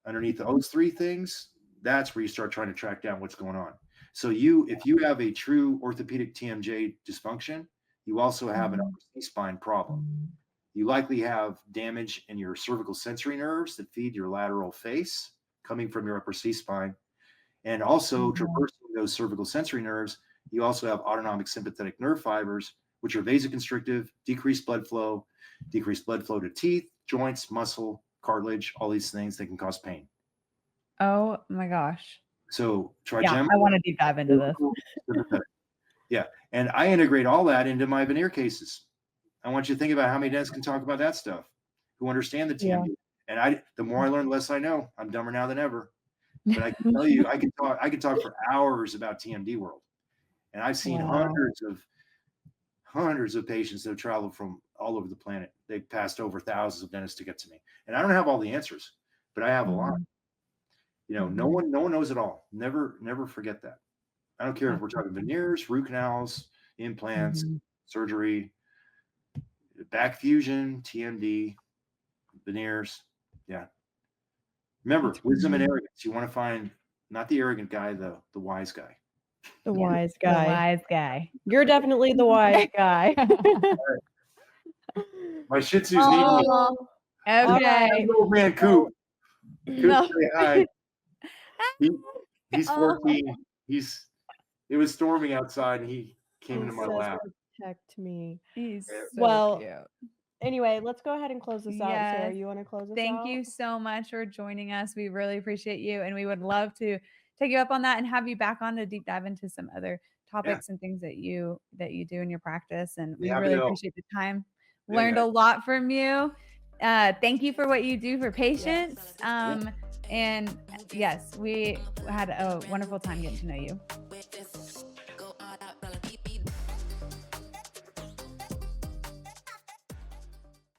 [SPEAKER 3] Underneath those 3 things, that's where you start trying to track down what's going on. So if you have a true orthopedic TMJ dysfunction, you also have an upper C-spine problem. You likely have damage in your cervical sensory nerves that feed your lateral face coming from your upper C-spine. And also traversing those cervical sensory nerves, you also have autonomic sympathetic nerve fibers, which are vasoconstrictive, decreased blood flow to teeth, joints, muscle, cartilage, all these things that can cause pain.
[SPEAKER 1] Oh my gosh.
[SPEAKER 3] So trigeminal.
[SPEAKER 1] I want to deep dive into this.
[SPEAKER 3] Yeah. And I integrate all that into my veneer cases. I want you to think about how many dentists can talk about that stuff, who understand the TMD. Yeah. And the more I learn, the less I know. I'm dumber now than ever. But I can tell you, I could talk for hours about TMD world. And I've seen hundreds of patients that have traveled from all over the planet. They've passed over thousands of dentists to get to me. And I don't have all the answers, but I have a lot. No one knows it all. Never forget that. I don't care if we're talking veneers, root canals, implants, surgery, back fusion, TMD, veneers. Yeah. Remember, wisdom and arrogance. You want to find not the arrogant guy, the wise guy.
[SPEAKER 2] The wise guy.
[SPEAKER 1] The wise guy.
[SPEAKER 2] You're definitely the wise guy.
[SPEAKER 3] My Shih Tzus need me.
[SPEAKER 1] Okay.
[SPEAKER 3] Old man Coop. Coop, say hi. He's 14. It was storming outside, and he came into my lap.
[SPEAKER 2] Protect me.
[SPEAKER 1] He's so cute.
[SPEAKER 2] Anyway, let's go ahead and close this out. Sarah, you want to close this out?
[SPEAKER 1] Thank you so much for joining us. We really appreciate you, and we would love to take you up on that and have you back on to deep dive into some other topics and things that you do in your practice. And we really appreciate the time. Learned a lot from you. Thank you for what you do for patients. And yes, we had a wonderful time getting to know you.